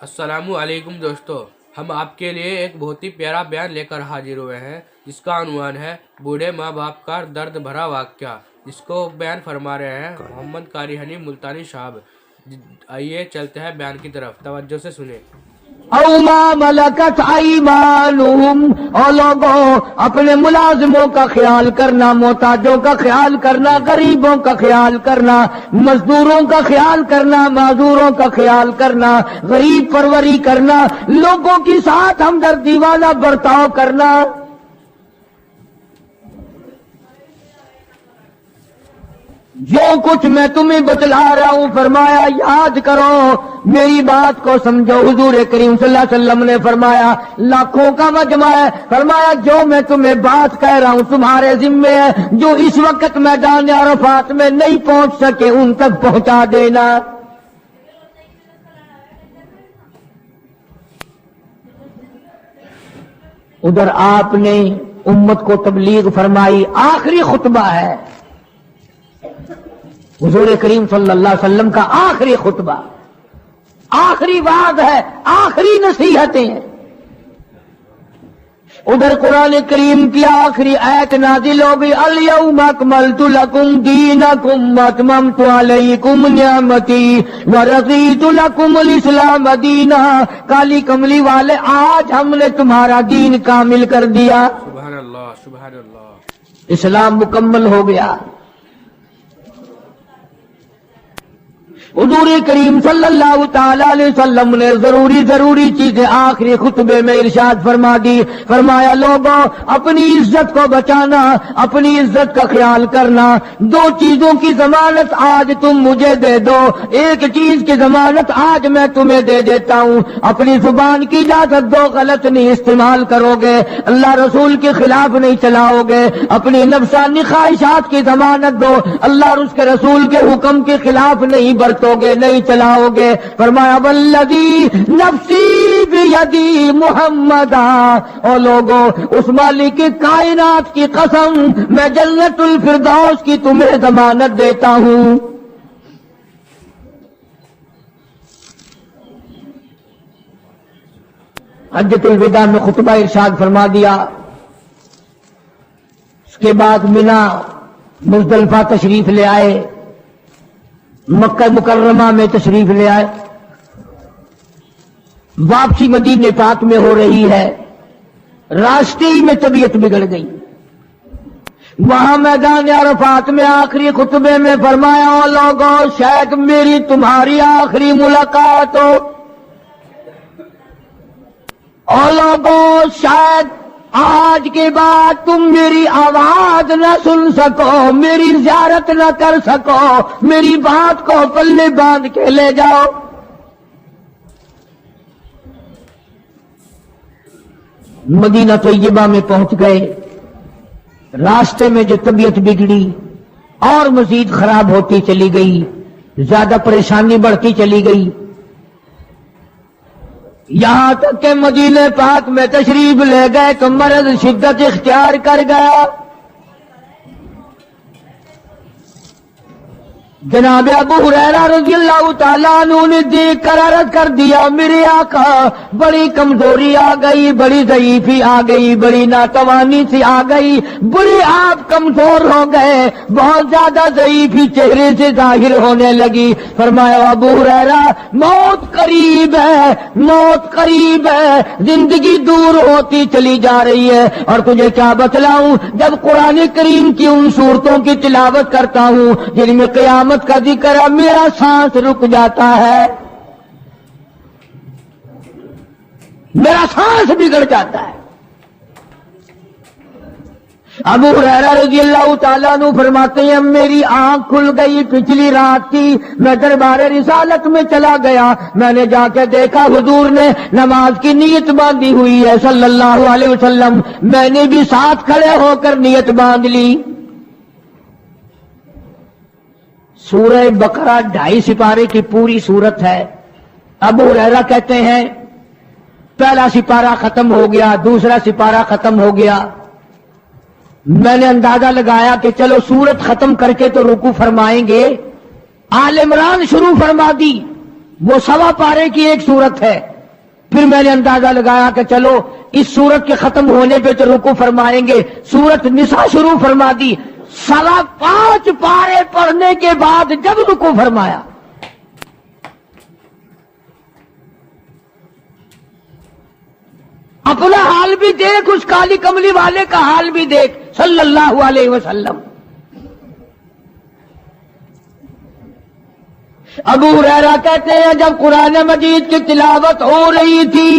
السلام علیکم دوستو، ہم آپ کے لیے ایک بہت ہی پیارا بیان لے کر حاضر ہوئے ہیں جس کا عنوان ہے بوڑھے ماں باپ کا درد بھرا واقعہ، جس کو بیان فرما رہے ہیں محمد قاری حنیف ملتانی صاحب۔ آئیے چلتے ہیں بیان کی طرف، توجہ سے سنیں۔ او ما ملکت ایمانہم، اور لوگوں اپنے ملازموں کا خیال کرنا، محتاجوں کا خیال کرنا، غریبوں کا خیال کرنا، مزدوروں کا خیال کرنا، معذوروں کا خیال کرنا، غریب پروری کرنا، لوگوں کے ساتھ ہمدردی والا برتاؤ کرنا۔ جو کچھ میں تمہیں بتلا رہا ہوں فرمایا یاد کرو، میری بات کو سمجھو۔ حضور کریم صلی اللہ علیہ وسلم نے فرمایا لاکھوں کا مجمع ہے، فرمایا جو میں تمہیں بات کہہ رہا ہوں تمہارے ذمے ہے، جو اس وقت میدان عرفات میں نہیں پہنچ سکے ان تک پہنچا دینا۔ ادھر آپ نے امت کو تبلیغ فرمائی، آخری خطبہ ہے حضور کریم صلی اللہ علیہ وسلم کا، آخری خطبہ، آخری وعد ہے، آخری نصیحتیں ہیں۔ ادھر قرآن کریم کی آخری آیت نازل ہو گئی، الیوم اکملت لکم دینکم واتممت علیکم نعمتی ورضیت لکم الاسلام دینا۔ کالی کملی والے، آج ہم نے تمہارا دین کامل کر دیا، سبحان اللہ، سبحان اللہ، اسلام مکمل ہو گیا۔ حضور کریم صلی اللہ تعالی علیہ وسلم نے ضروری چیزیں آخری خطبے میں ارشاد فرما دی، فرمایا لوگوں اپنی عزت کو بچانا، اپنی عزت کا خیال کرنا۔ دو چیزوں کی ضمانت آج تم مجھے دے دو، ایک چیز کی ضمانت آج میں تمہیں دے دیتا ہوں، اپنی زبان کی اجازت دو، غلط نہیں استعمال کرو گے، اللہ رسول کے خلاف نہیں چلاؤ گے، اپنی نفسانی خواہشات کی ضمانت دو، اللہ اور اس کے رسول کے حکم کے خلاف نہیں برتو گے، نہیں چلاؤ گے۔ فرمایا والذی نفسی بیدی محمدا، اور لوگوں اس مالک کائنات کی قسم میں جنت الفردوس کی تمہیں ضمانت دیتا ہوں۔ حجۃ الوداع میں خطبہ ارشاد فرما دیا، اس کے بعد منی مزدلفہ تشریف لے آئے، مکہ مکرمہ میں تشریف لے آئے، واپسی مدینے پاک میں ہو رہی ہے، راستے ہی میں طبیعت بگڑ گئی۔ وہاں میدان عرفات میں آخری خطبے میں فرمایا او لوگوں شاید میری تمہاری آخری ملاقات ہو، او لوگوں شاید آج کے بعد تم میری آواز نہ سن سکو، میری زیارت نہ کر سکو، میری بات کو پلے باندھ کے لے جاؤ۔ مدینہ طیبہ میں پہنچ گئے، راستے میں جو طبیعت بگڑی اور مزید خراب ہوتی چلی گئی، زیادہ پریشانی بڑھتی چلی گئی، یہاں تک کہ مدینہ پاک میں تشریف لے گئے تو مرض شدت اختیار کر گیا۔ جناب ابو ہریرہ رضی اللہ تعالیٰ عنہ نے دیکھ کر عرض کر دیا میرے آقا بڑی کمزوری آ گئی، بڑی ضعیفی آ گئی، بڑی ناتوانی سی آ گئی، بڑی آپ کمزور ہو گئے، بہت زیادہ ضعیفی چہرے سے ظاہر ہونے لگی۔ فرمایا ابو ہریرہ موت قریب ہے، موت قریب ہے، زندگی دور ہوتی چلی جا رہی ہے، اور تجھے کیا بتلاؤں جب قرآن کریم کی ان صورتوں کی تلاوت کرتا ہوں جن میں قیامت کا ذکر ہے، میرا سانس رک جاتا ہے، میرا سانس بگڑ جاتا ہے۔ ابو ہریرہ رضی اللہ تعالیٰ عنہ فرماتے ہیں میری آنکھ کھل گئی، پچھلی رات کی میں دربار رسالت میں چلا گیا، میں نے جا کے دیکھا حضور نے نماز کی نیت باندھی ہوئی ہے صلی اللہ علیہ وسلم، میں نے بھی ساتھ کھڑے ہو کر نیت باندھ لی۔ سورہ بقرہ 2.5 سپارے کی پوری سورت ہے۔ ابو ہریرہ کہتے ہیں پہلا سپارہ ختم ہو گیا، دوسرا سپارہ ختم ہو گیا، میں نے اندازہ لگایا کہ چلو سورت ختم کر کے تو رکوع فرمائیں گے، آل عمران شروع فرما دی، وہ 1.25 پارے کی ایک سورت ہے، پھر میں نے اندازہ لگایا کہ چلو اس سورت کے ختم ہونے پہ تو رکوع فرمائیں گے، سورت نساء شروع فرما دی، 5.25 پارے پڑھنے کے بعد جب رکوع فرمایا، اپنا حال بھی دیکھ، اس کالی کملی والے کا حال بھی دیکھ صلی اللہ علیہ وسلم۔ ابو ہریرہ کہتے ہیں جب قرآن مجید کی تلاوت ہو رہی تھی،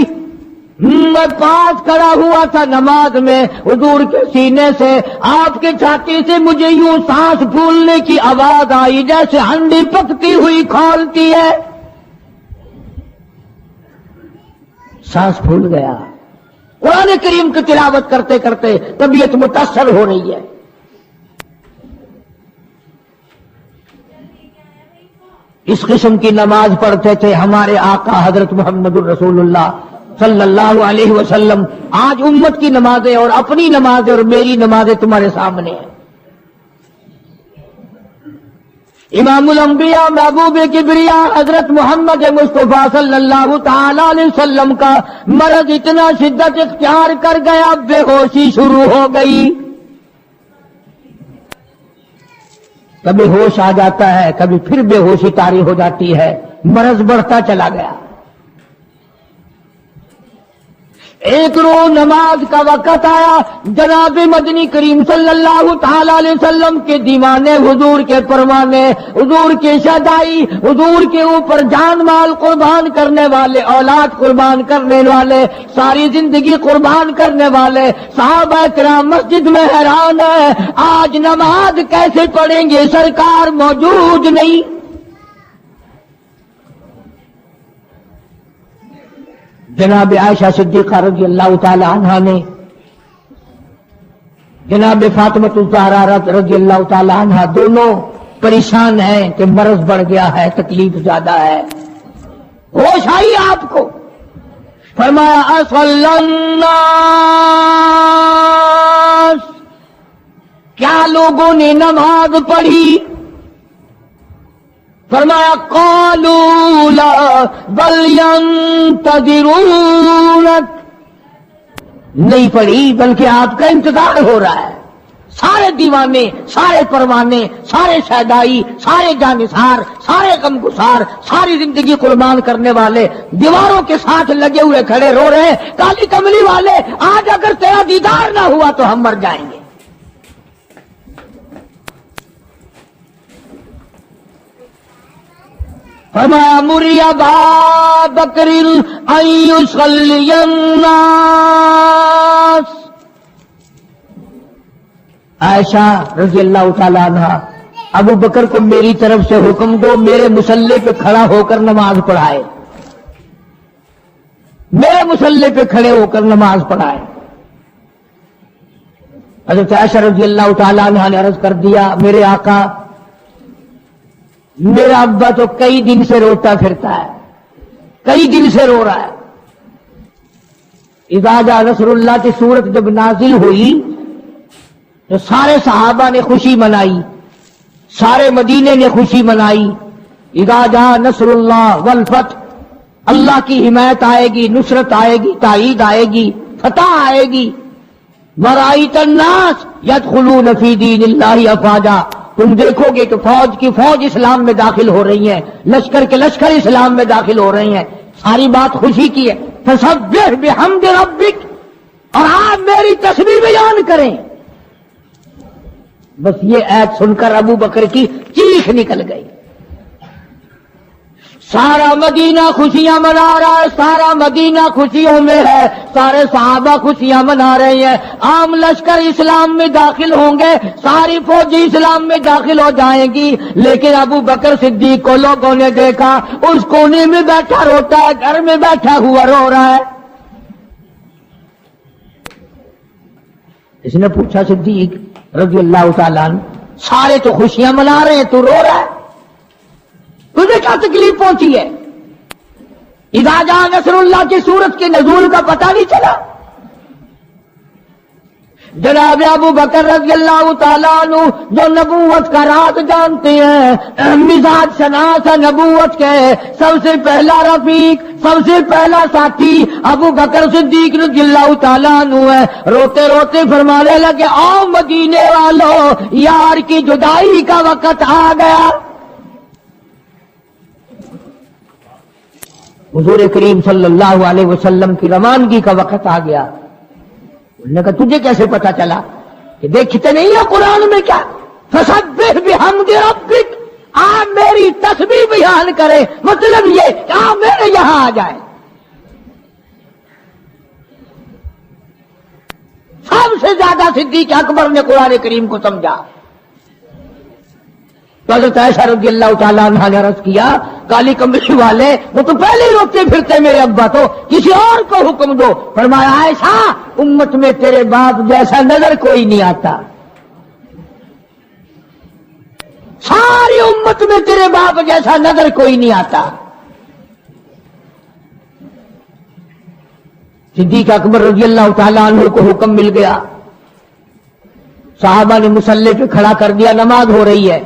میں پاس کھڑا ہوا تھا نماز میں، حضور کے سینے سے، آپ کی چھاتی سے مجھے یوں سانس پھولنے کی آواز آئی جیسے ہنڈی پکتی ہوئی کھولتی ہے، سانس پھول گیا۔ قرآن کریم کی تلاوت کرتے کرتے طبیعت متاثر ہو رہی ہے۔ اس قسم کی نماز پڑھتے تھے ہمارے آقا حضرت محمد الرسول اللہ صلی اللہ علیہ وسلم۔ آج امت کی نمازیں اور اپنی نمازیں اور میری نمازیں تمہارے سامنے ہیں۔ امام الانبیاء محبوب کبریا حضرت محمد مصطفیٰ صلی اللہ تعالی علیہ وسلم کا مرض اتنا شدت اختیار کر گیا، بے ہوشی شروع ہو گئی، کبھی ہوش آ جاتا ہے، کبھی پھر بے ہوشی طاری ہو جاتی ہے، مرض بڑھتا چلا گیا۔ ایک روز نماز کا وقت آیا، جناب مدنی کریم صلی اللہ تعالی علیہ وسلم کے دیوانے، حضور کے پروانے، حضور کی شدائی، حضور کے اوپر جان مال قربان کرنے والے، اولاد قربان کرنے والے، ساری زندگی قربان کرنے والے صحابہ کرام مسجد میں حیران ہے، آج نماز کیسے پڑھیں گے، سرکار موجود نہیں۔ جناب عائشہ صدیقہ رضی اللہ تعالی عنہا نے، جناب فاطمہ الزہرا رضی اللہ تعالی عنہا، دونوں پریشان ہیں کہ مرض بڑھ گیا ہے، تکلیف زیادہ ہے۔ ہوش آئی آپ کو، فرمایا اصلی الناس، کیا لوگوں نے نماز پڑھی؟ فرمایا قالوا لا بل ينتظرونك، نہیں پڑھی بلکہ آپ کا انتظار ہو رہا ہے۔ سارے دیوانے، سارے پروانے، سارے شہدائی، سارے جانثار، سارے غمگسار، ساری زندگی قربان کرنے والے دیواروں کے ساتھ لگے ہوئے کھڑے رو رہے ہیں، کالی کملی والے آج اگر تیرا دیدار نہ ہوا تو ہم مر جائیں گے۔ فرمایا مری ابا بکر ان یصلی الناس، عائشہ رضی اللہ تعالی عنہ، ابو بکر کو میری طرف سے حکم دو میرے مصلی پہ کھڑا ہو کر نماز پڑھائے، میرے مصلی پہ کھڑے ہو کر نماز پڑھائے۔ حضرت عائشہ رضی اللہ تعالی عنہ نے عرض کر دیا، میرے آقا میرا ابا تو کئی دن سے روتا پھرتا ہے، کئی دن سے رو رہا ہے۔ اذا جاء نصر اللہ کی سورت جب نازل ہوئی تو سارے صحابہ نے خوشی منائی، سارے مدینے نے خوشی منائی۔ اذا جاء نصر اللہ والفتح، اللہ کی حمایت آئے گی، نصرت آئے گی، تائید آئے گی، فتح آئے گی۔ ورأیت الناس یدخلون فی دین اللہ افواجا، تم دیکھو گے کہ فوج کی فوج اسلام میں داخل ہو رہی ہیں، لشکر کے لشکر اسلام میں داخل ہو رہی ہیں۔ ساری بات خوشی کی ہے، فسبح بحمد ربک، اور آپ میری تسبیح بیان کریں۔ بس یہ ایت سن کر ابو بکر کی چیخ نکل گئی۔ سارا مدینہ خوشیاں منا رہا ہے، سارا مدینہ خوشیوں میں ہے، سارے صحابہ خوشیاں منا رہے ہیں، عام لشکر اسلام میں داخل ہوں گے، ساری فوجی اسلام میں داخل ہو جائیں گی، لیکن ابو بکر صدیق کو لوگوں نے دیکھا اس کونے میں بیٹھا روتا ہے، گھر میں بیٹھا ہوا رو رہا ہے۔ اس نے پوچھا صدیق رضی اللہ تعالیٰ عنہ، سارے تو خوشیاں منا رہے ہیں، تو رو رہا ہے، تجھے کیا تکلیف پہنچی ہے؟ اذا جاء نصر اللہ کی سورت کے نزول کا پتہ نہیں چلا؟ جناب ابو بکر رضی اللہ تعالیٰ عنہ جو نبوت کا راز جانتے ہیں، مزاج شناس نبوت کے، سب سے پہلا رفیق، سب سے پہلا ساتھی ابو بکر صدیق رضی اللہ تعالیٰ عنہ ہے. روتے روتے فرمانے لگے آؤ مدینے والوں، یار کی جدائی کا وقت آ گیا. حضور کریم صلی اللہ علیہ وسلم کی روانگی کا وقت آ گیا. انہوں نے کہا تجھے کیسے پتا چلا؟ کہ دیکھتے نہیں ہے قرآن میں کیا فسبح بحمد ربک، آپ میری تسبیح بیان کرے، مطلب یہ کہ آپ میرے یہاں آ جائے. سب سے زیادہ صدیق اکبر نے قرآن کریم کو سمجھا. تو حضرت عائشہ رضی اللہ تعالیٰ عنہ نے عرض کیا کالی کمبلی والے وہ تو پہلے ہی روتے پھرتے میرے ابا، تو کسی اور کو حکم دو. فرمایا عائشہ امت میں تیرے باپ جیسا نظر کوئی نہیں آتا، ساری امت میں تیرے باپ جیسا نظر کوئی نہیں آتا. صدیق اکبر رضی اللہ تعالیٰ عنہ کو حکم مل گیا. صحابہ نے مصلی پہ کھڑا کر دیا، نماز ہو رہی ہے.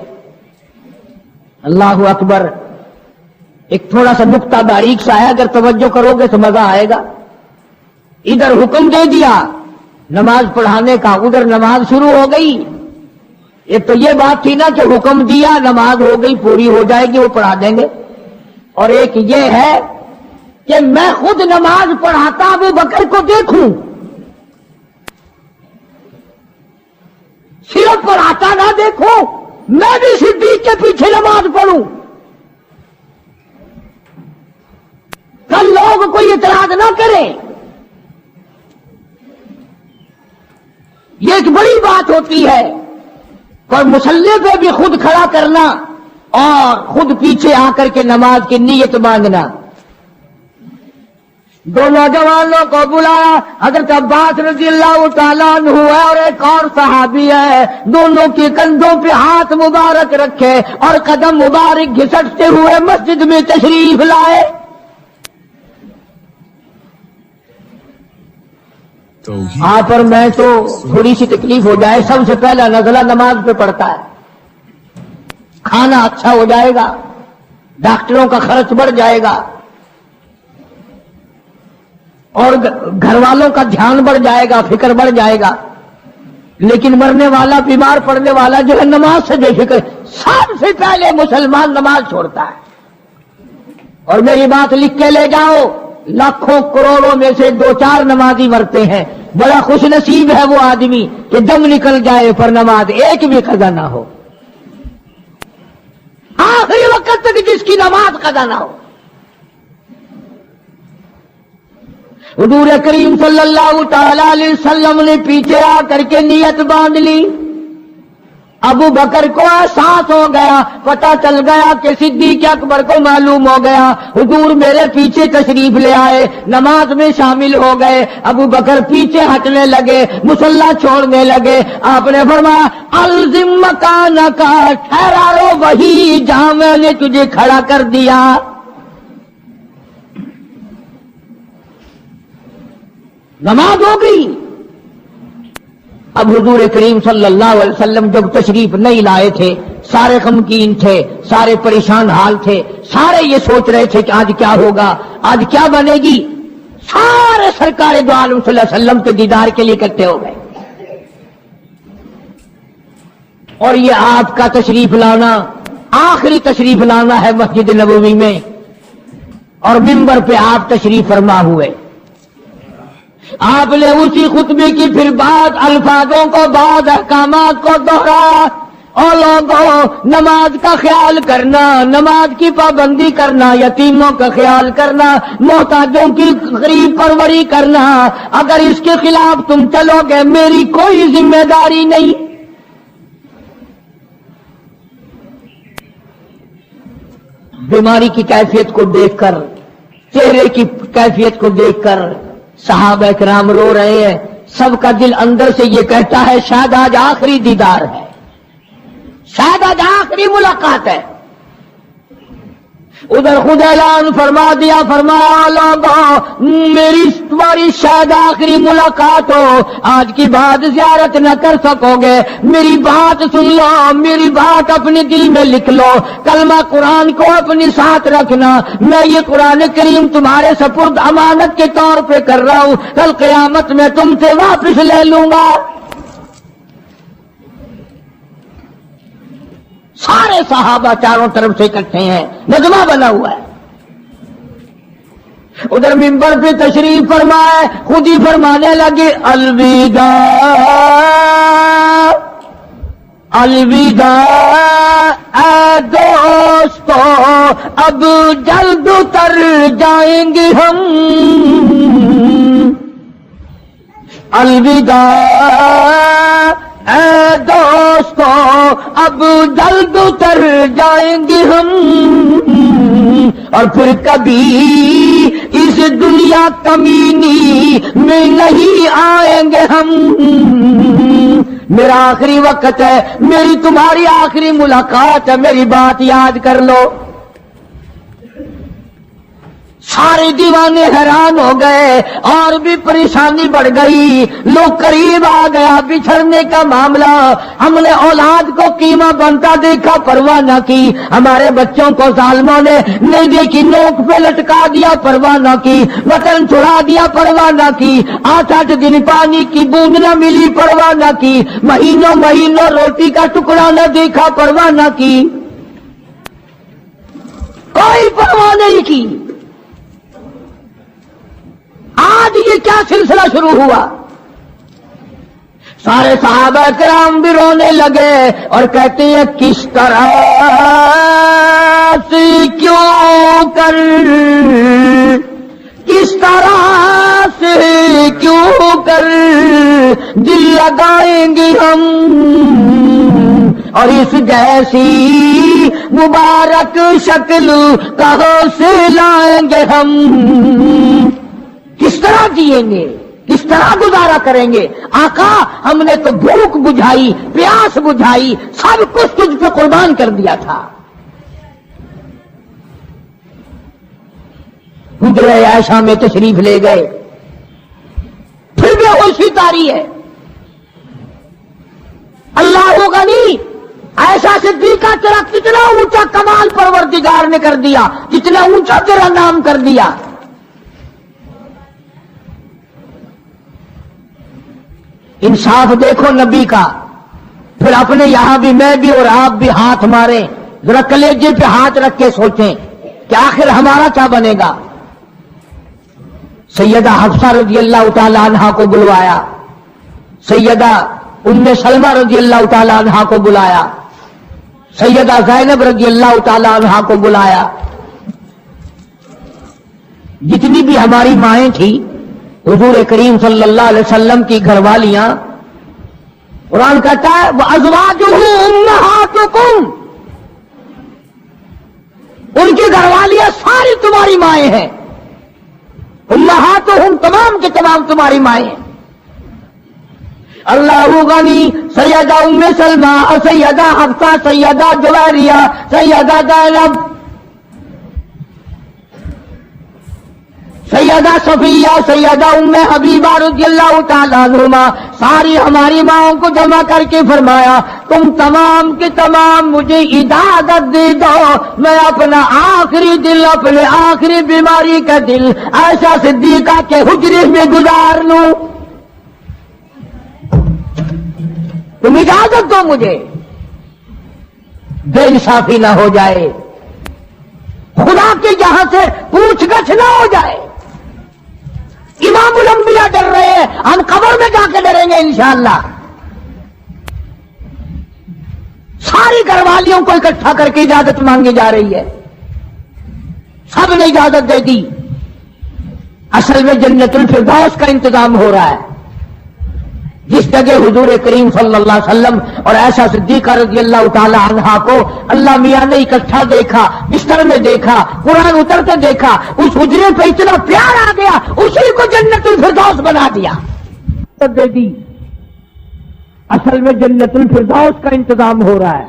اللہ اکبر. ایک تھوڑا سا نقطہ باریک سا ہے، اگر توجہ کرو گے تو مزہ آئے گا. ادھر حکم دے دیا نماز پڑھانے کا، ادھر نماز شروع ہو گئی. ایک تو یہ بات تھی نا کہ حکم دیا نماز ہو گئی پوری ہو جائے گی وہ پڑھا دیں گے، اور ایک یہ ہے کہ میں خود نماز پڑھاتا ابو بکر کو دیکھوں، صرف پڑھاتا نہ دیکھوں، میں بھی صدیق کے پیچھے نماز پڑھوں. کل لوگ کوئی اعتراض نہ کریں. یہ ایک بڑی بات ہوتی ہے. اور مصلی پہ بھی خود کھڑا کرنا اور خود پیچھے آ کر کے نماز کی نیت مانگنا. دو نوجوانوں کو بلایا، حضرت عباس رضی اللہ تعالیٰ عنہ ہے اور ایک اور صحابی ہے. دونوں کے کندھوں پہ ہاتھ مبارک رکھے اور قدم مبارک گھسٹتے ہوئے مسجد میں تشریف لائے. آپ اور میں تو تھوڑی سی تکلیف ہو جائے، سب سے پہلا نزلہ نماز پہ پڑتا ہے. کھانا اچھا ہو جائے گا، ڈاکٹروں کا خرچ بڑھ جائے گا، اور گھر والوں کا دھیان بڑھ جائے گا، فکر بڑھ جائے گا. لیکن مرنے والا، بیمار پڑنے والا جو ہے نماز سے بے فکر. سب سے پہلے مسلمان نماز چھوڑتا ہے. اور میری بات لکھ کے لے جاؤ، لاکھوں کروڑوں میں سے 2-4 نمازی مرتے ہیں. بڑا خوش نصیب ہے وہ آدمی کہ دم نکل جائے پر نماز ایک بھی قضا نہ ہو، آخری وقت تک جس کی نماز قضا نہ ہو. حضور کریم صلی اللہ تعالی علیہ وسلم نے پیچھے آ کر کے نیت باندھ لی. ابو بکر کو احساس ہو گیا، پتہ چل گیا کہ صدیق اکبر کو معلوم ہو گیا. حضور میرے پیچھے تشریف لے آئے، نماز میں شامل ہو گئے. ابو بکر پیچھے ہٹنے لگے، مصلی چھوڑنے لگے. آپ نے فرمایا الزم مکانک، ٹھہرا رہو وہی جہاں میں نے تجھے کھڑا کر دیا. نماز ہو گئی. اب حضور کریم صلی اللہ علیہ وسلم جب تشریف نہیں لائے تھے، سارے غمگین تھے، سارے پریشان حال تھے، سارے یہ سوچ رہے تھے کہ آج کیا ہوگا، آج کیا بنے گی. سارے سرکار دو عالم صلی اللہ علیہ وسلم کے دیدار کے لیے اکٹھے ہو گئے. اور یہ آپ کا تشریف لانا، آخری تشریف لانا ہے مسجد نبوی میں، اور منبر پہ آپ تشریف فرما ہوئے. آپ نے اسی خطبے کی پھر بعض الفاظوں کو، بعض احکامات کو دوہرایا. اور لوگوں، نماز کا خیال کرنا، نماز کی پابندی کرنا، یتیموں کا خیال کرنا، محتاجوں کی غریب پروری کرنا، اگر اس کے خلاف تم چلو گے میری کوئی ذمہ داری نہیں. بیماری کی کیفیت کو دیکھ کر، چہرے کی کیفیت کو دیکھ کر صحابہ کرام رو رہے ہیں. سب کا دل اندر سے یہ کہتا ہے شاید آج آخری دیدار ہے، شاید آج آخری ملاقات ہے. ادھر خود اعلان فرما دیا، فرمایا لوگوں میری تمہاری شاید آخری ملاقات ہو، آج کی بات زیارت نہ کر سکو گے، میری بات سن لو، میری بات اپنے دل میں لکھ لو، کلمہ قرآن کو اپنے ساتھ رکھنا، میں یہ قرآن کریم تمہارے سپرد امانت کے طور پہ کر رہا ہوں، کل قیامت میں تم سے واپس لے لوں گا۔ سارے صحابہ چاروں طرف سے اکٹھے ہیں، نغمہ بنا ہوا ہے۔ ادھر منبر پہ تشریف فرمائے، خود ہی فرمانے لگے الوداع الوداع اے دوستو، اب جلد اتر جائیں گے ہم، الوداع اے دوستو، اب جلد اتر جائیں گے ہم، اور پھر کبھی اس دنیا کمینی میں نہیں آئیں گے ہم۔ میرا آخری وقت ہے، میری تمہاری آخری ملاقات ہے، میری بات یاد کر لو۔ سارے دیوانے حیران ہو گئے، اور بھی پریشانی بڑھ گئی، لوگ قریب آ گیا بچھڑنے کا معاملہ، ہم نے اولاد کو قیمہ بنتا دیکھا، پرواہ نہ کی، ہمارے بچوں کو ظالموں نے نیزے کی نوک پہ لٹکا دیا، پرواہ نہ کی، وطن چھڑا دیا، پرواہ نہ کی، 8 دن پانی کی بوند نہ ملی، پرواہ نہ کی، مہینوں مہینوں روٹی کا ٹکڑا نہ دیکھا، پرواہ نہ کی، کوئی پرواہ نہیں کی۔ آج یہ کیا سلسلہ شروع ہوا؟ سارے صحابہ کرام بھی رونے لگے اور کہتے ہیں کس طرح سے کیوں کر، کس طرح سے کیوں کر دل لگائیں گے ہم، اور اس جیسی مبارک شکل کہاں سے لائیں گے ہم، کس طرح جیئیں گے، کس طرح گزارا کریں گے؟ آقا ہم نے تو بھوک بجھائی، پیاس بجھائی، سب کچھ تجھ پہ قربان کر دیا تھا۔ حجرہ عائشہ میں تشریف لے گئے، پھر بھی ہوشی تاری ہے۔ اللہ غنی، عائشہ صدیقہ تیرا کتنا اونچا کمال پروردگار نے کر دیا، کتنا اونچا تیرا نام کر دیا۔ انصاف دیکھو نبی کا، پھر اپنے یہاں بھی میں بھی اور آپ بھی ہاتھ ماریں، ذرا کلیجے پہ ہاتھ رکھ کے سوچیں کہ آخر ہمارا کیا بنے گا۔ سیدہ حفصہ رضی اللہ تعالی عنہا کو بلوایا، سیدہ ام سلمہ رضی اللہ تعالی عنہا کو بلایا، سیدہ زینب رضی اللہ تعالی عنہا کو بلایا، جتنی بھی ہماری مائیں تھیں، حضور کریم صلی اللہ علیہ وسلم کی گھر والیاں، قرآن کہتا ہے وَأَزْوَاجُهُ أُمَّهَاتُكُمْ، ان کی گھر والیاں ساری تمہاری مائیں ہیں، امہاتہم تمام کے تمام تمہاری مائیں ہیں۔ اللہ غنی، سیدہ ام سلمہ، سیدہ حفصہ، سیدہ جویریہ، سیدہ زینب، سیدہ صفیہ، سیدہ ام حبیبہ رضی اللہ تعالیٰ عنہما، ساری ہماری ماؤں کو جمع کر کے فرمایا تم تمام کے تمام مجھے اجازت دے دو، میں اپنا آخری دل، اپنے آخری بیماری کا دل عائشہ صدیقہ کے حجرے میں گزار لوں، تم اجازت دو مجھے، بے انصافی نہ ہو جائے، خدا کے یہاں سے پوچھ گچھ نہ ہو جائے۔ امام الانبیاء ڈر رہے ہیں، ہم قبر میں جا کے ڈریں گے انشاءاللہ۔ ساری گھر والیوں کو اکٹھا کر کے اجازت مانگی جا رہی ہے، سب نے اجازت دے دی۔ اصل میں جنت الفردوس کا انتظام ہو رہا ہے، جس جگہ حضور کریم صلی اللہ علیہ وسلم اور عائشہ صدیقہ رضی اللہ تعالی عنہا کو اللہ میاں نے اکٹھا دیکھا، بستر میں دیکھا، قرآن اترتے دیکھا، اس حجرے پہ اتنا پیار آ گیا، اسی کو جنت الفردوس بنا دیا، دے دی۔ اصل میں جنت الفردوس کا انتظام ہو رہا ہے،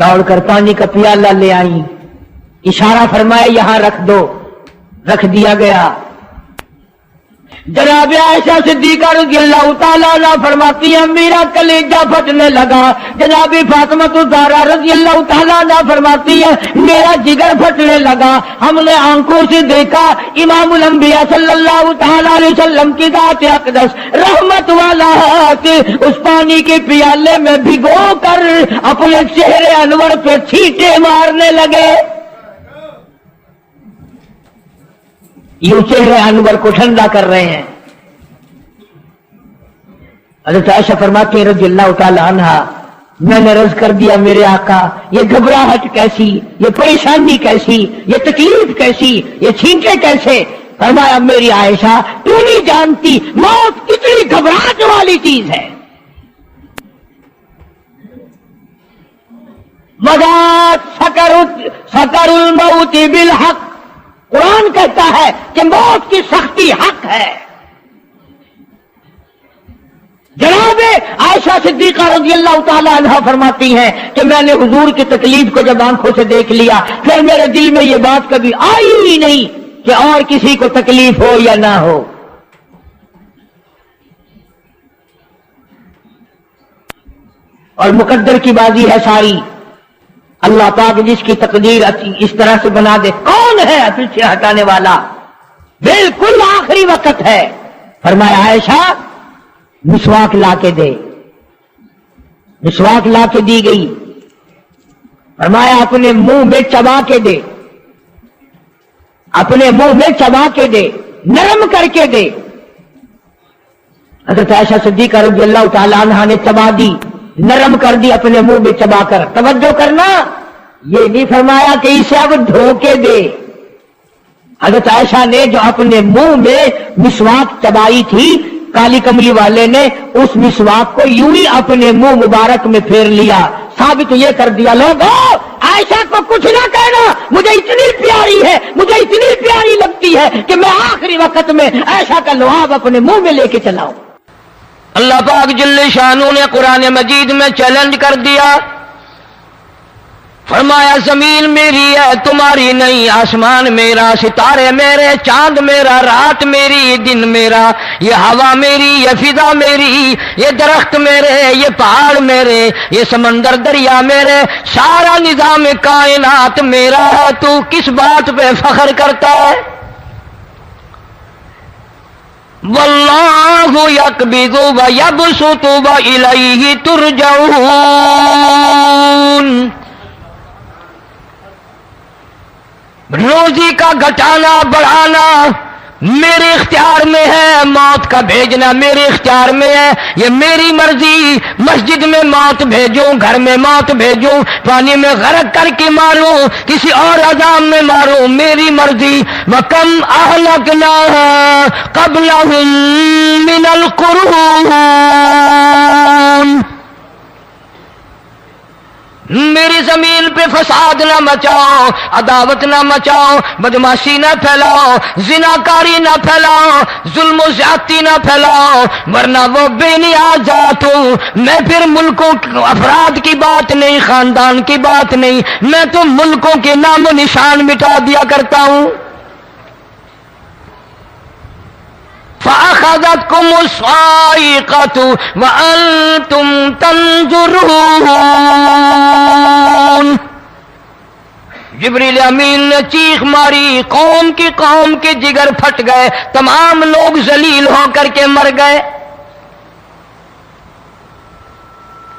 دوڑ کر پانی کا پیالہ لے آئی، اشارہ فرمایا یہاں رکھ دو، رکھ دیا گیا۔ جناب عائشہ صدیقہ رضی اللہ تعالیٰ عنہ فرماتی ہیں میرا کلیجہ پھٹنے لگا۔ جناب فاطمہ الزہرا رضی اللہ تعالیٰ عنہ فرماتی ہے میرا جگر پھٹنے لگا۔ ہم نے آنکھوں سے دیکھا امام الانبیاء صلی اللہ تعالیٰ علیہ وسلم کی ذات اقدس رحمت والا ہاتھ اس پانی کے پیالے میں بھگو کر اپنے چہرے انور پہ چھینٹے مارنے لگے۔ یہ چہرے انور کو ٹھنڈا کر رہے ہیں۔ حضرت عائشہ فرماتی ہیں رضی اللہ تعالی عنہ میں نے عرض کر دیا میرے آقا یہ گھبراہٹ کیسی، یہ پریشانی کیسی، یہ تکلیف کیسی، یہ چھینٹے کیسے؟ فرمایا میری عائشہ تو نہیں جانتی موت کتنی گھبراہٹ والی چیز ہے۔ سکر الموت بالحق، قرآن کہتا ہے کہ موت کی سختی حق ہے۔ جناب عائشہ صدیقہ رضی اللہ تعالی عنہ فرماتی ہیں کہ میں نے حضور کی تکلیف کو جب آنکھوں سے دیکھ لیا پھر میرے دل میں یہ بات کبھی آئی ہی نہیں کہ اور کسی کو تکلیف ہو یا نہ ہو۔ اور مقدر کی بازی ہے ساری، اللہ پاک جس کی تقدیر اس طرح سے بنا دے کون ہے پیچھے ہٹانے والا؟ بالکل آخری وقت ہے۔ فرمایا عائشہ مسواک لا کے دے، مسواک لا کے دی گئی۔ فرمایا اپنے منہ میں چبا کے دے، اپنے منہ میں چبا کے دے، نرم کر کے دے۔ حضرت عائشہ صدیقہ رضی اللہ تعالی عنہ نے چبا دی، نرم کر دی اپنے منہ میں چبا کر۔ توجہ کرنا، یہ نہیں فرمایا کہ اسے اب دھو کے دے۔ حضرت عائشہ نے جو اپنے منہ میں مسواک چبائی تھی کالی کملی والے نے اس مسواک کو یوں ہی اپنے منہ مبارک میں پھیر لیا، ثابت یہ کر دیا لوگوں عائشہ کو کچھ نہ کہنا، مجھے اتنی پیاری ہے، مجھے اتنی پیاری لگتی ہے کہ میں آخری وقت میں عائشہ کا لعاب اپنے منہ میں لے کے چلاؤں۔ اللہ پاک جل شانہ نے قرآن مجید میں چیلنج کر دیا، فرمایا زمین میری ہے تمہاری نہیں، آسمان میرا، ستارے میرے، چاند میرا، رات میری، دن میرا، یہ ہوا میری، یہ فضا میری، یہ درخت میرے، یہ پہاڑ میرے، یہ سمندر دریا میرے، سارا نظام کائنات میرا ہے، تو کس بات پہ فخر کرتا ہے؟ واللہ یقبض ویبسط والیہ ترجعون۔ روزی کا گھٹانا بڑھانا میرے اختیار میں ہے، موت کا بھیجنا میرے اختیار میں ہے، یہ میری مرضی۔ مسجد میں موت بھیجوں، گھر میں موت بھیجوں، پانی میں غرق کر کے ماروں، کسی اور عذاب میں ماروں، میری مرضی۔ وَكَمْ أَهْلَكْنَا قَبْلَهُمْ مِنَ الْقُرُونِ، میری زمین پہ فساد نہ مچاؤ، عداوت نہ مچاؤ، بدماشی نہ پھیلاؤ، زناکاری نہ پھیلاؤ، ظلم و زیادتی نہ پھیلاؤ، ورنہ وہ بے نیاز ذات ہوں۔ میں پھر ملکوں افراد کی بات نہیں، خاندان کی بات نہیں، میں تو ملکوں کے نام و نشان مٹا دیا کرتا ہوں۔ فَأَخَذَتْكُمُ الصَّاعِقَةُ وَأَنْتُمْ تَنظُرُونَ۔ جبریل امین نے چیخ ماری، قوم کے جگر پھٹ گئے، تمام لوگ ذلیل ہو کر کے مر گئے۔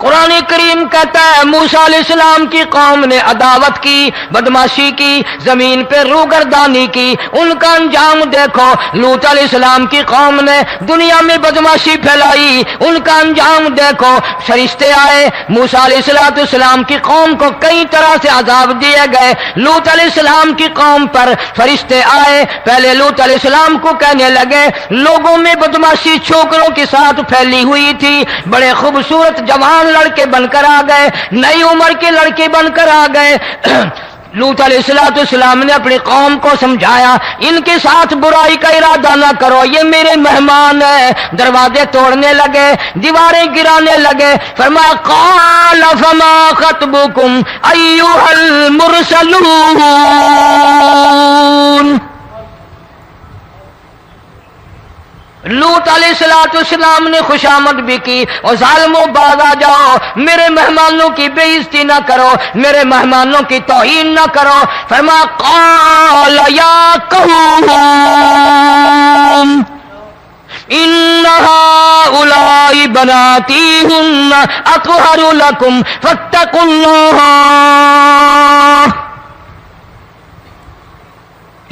قرآن کریم کہتا ہے موسیٰ علیہ السلام کی قوم نے عداوت کی، بدماشی کی، زمین پہ روگردانی کی، ان کا انجام دیکھو۔ لوط علیہ السلام کی قوم نے دنیا میں بدماشی پھیلائی، ان کا انجام دیکھو۔ فرشتے آئے، موسیٰ علیہ السلام کی قوم کو کئی طرح سے عذاب دیے گئے۔ لوط علیہ السلام کی قوم پر فرشتے آئے، پہلے لوط علیہ السلام کو کہنے لگے لوگوں میں بدماشی چھوکروں کے ساتھ پھیلی ہوئی تھی، بڑے خوبصورت جوان لڑکے بن کر آ گئے، نئی عمر کے لڑکے بن کر آ گئے، لوط علیہ السلام نے اپنی قوم کو سمجھایا ان کے ساتھ برائی کا ارادہ نہ کرو، یہ میرے مہمان ہیں۔ دروازے توڑنے لگے، دیواریں گرانے لگے، فرمایا قال فما خطبکم ایھا المرسلون۔ لوط علیہ السلام نے خوشامد بھی کی، اور ظالموں باز آ جاؤ، میرے مہمانوں کی بے عزتی نہ کرو، میرے مہمانوں کی توہین نہ کرو۔ فرمایا قال یا قوم ان هؤلاء بناتی ہن اطہر لکم فاتقوا اللہ۔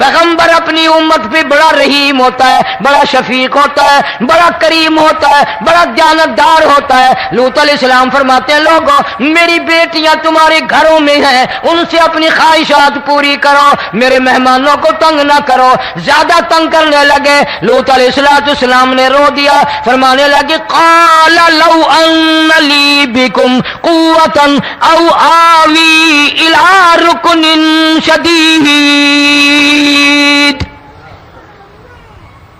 پیغمبر اپنی امت پہ بڑا رحیم ہوتا ہے، بڑا شفیق ہوتا ہے، بڑا کریم ہوتا ہے، بڑا دیانتدار ہوتا ہے۔ لوط علیہ السلام فرماتے ہیں لوگوں میری بیٹیاں تمہارے گھروں میں ہیں، ان سے اپنی خواہشات پوری کرو، میرے مہمانوں کو تنگ نہ کرو۔ زیادہ تنگ کرنے لگے، لوط علیہ السلام نے رو دیا، فرمانے لگے قال لو ان لی بکم قوة او آوی الی رکن شدید۔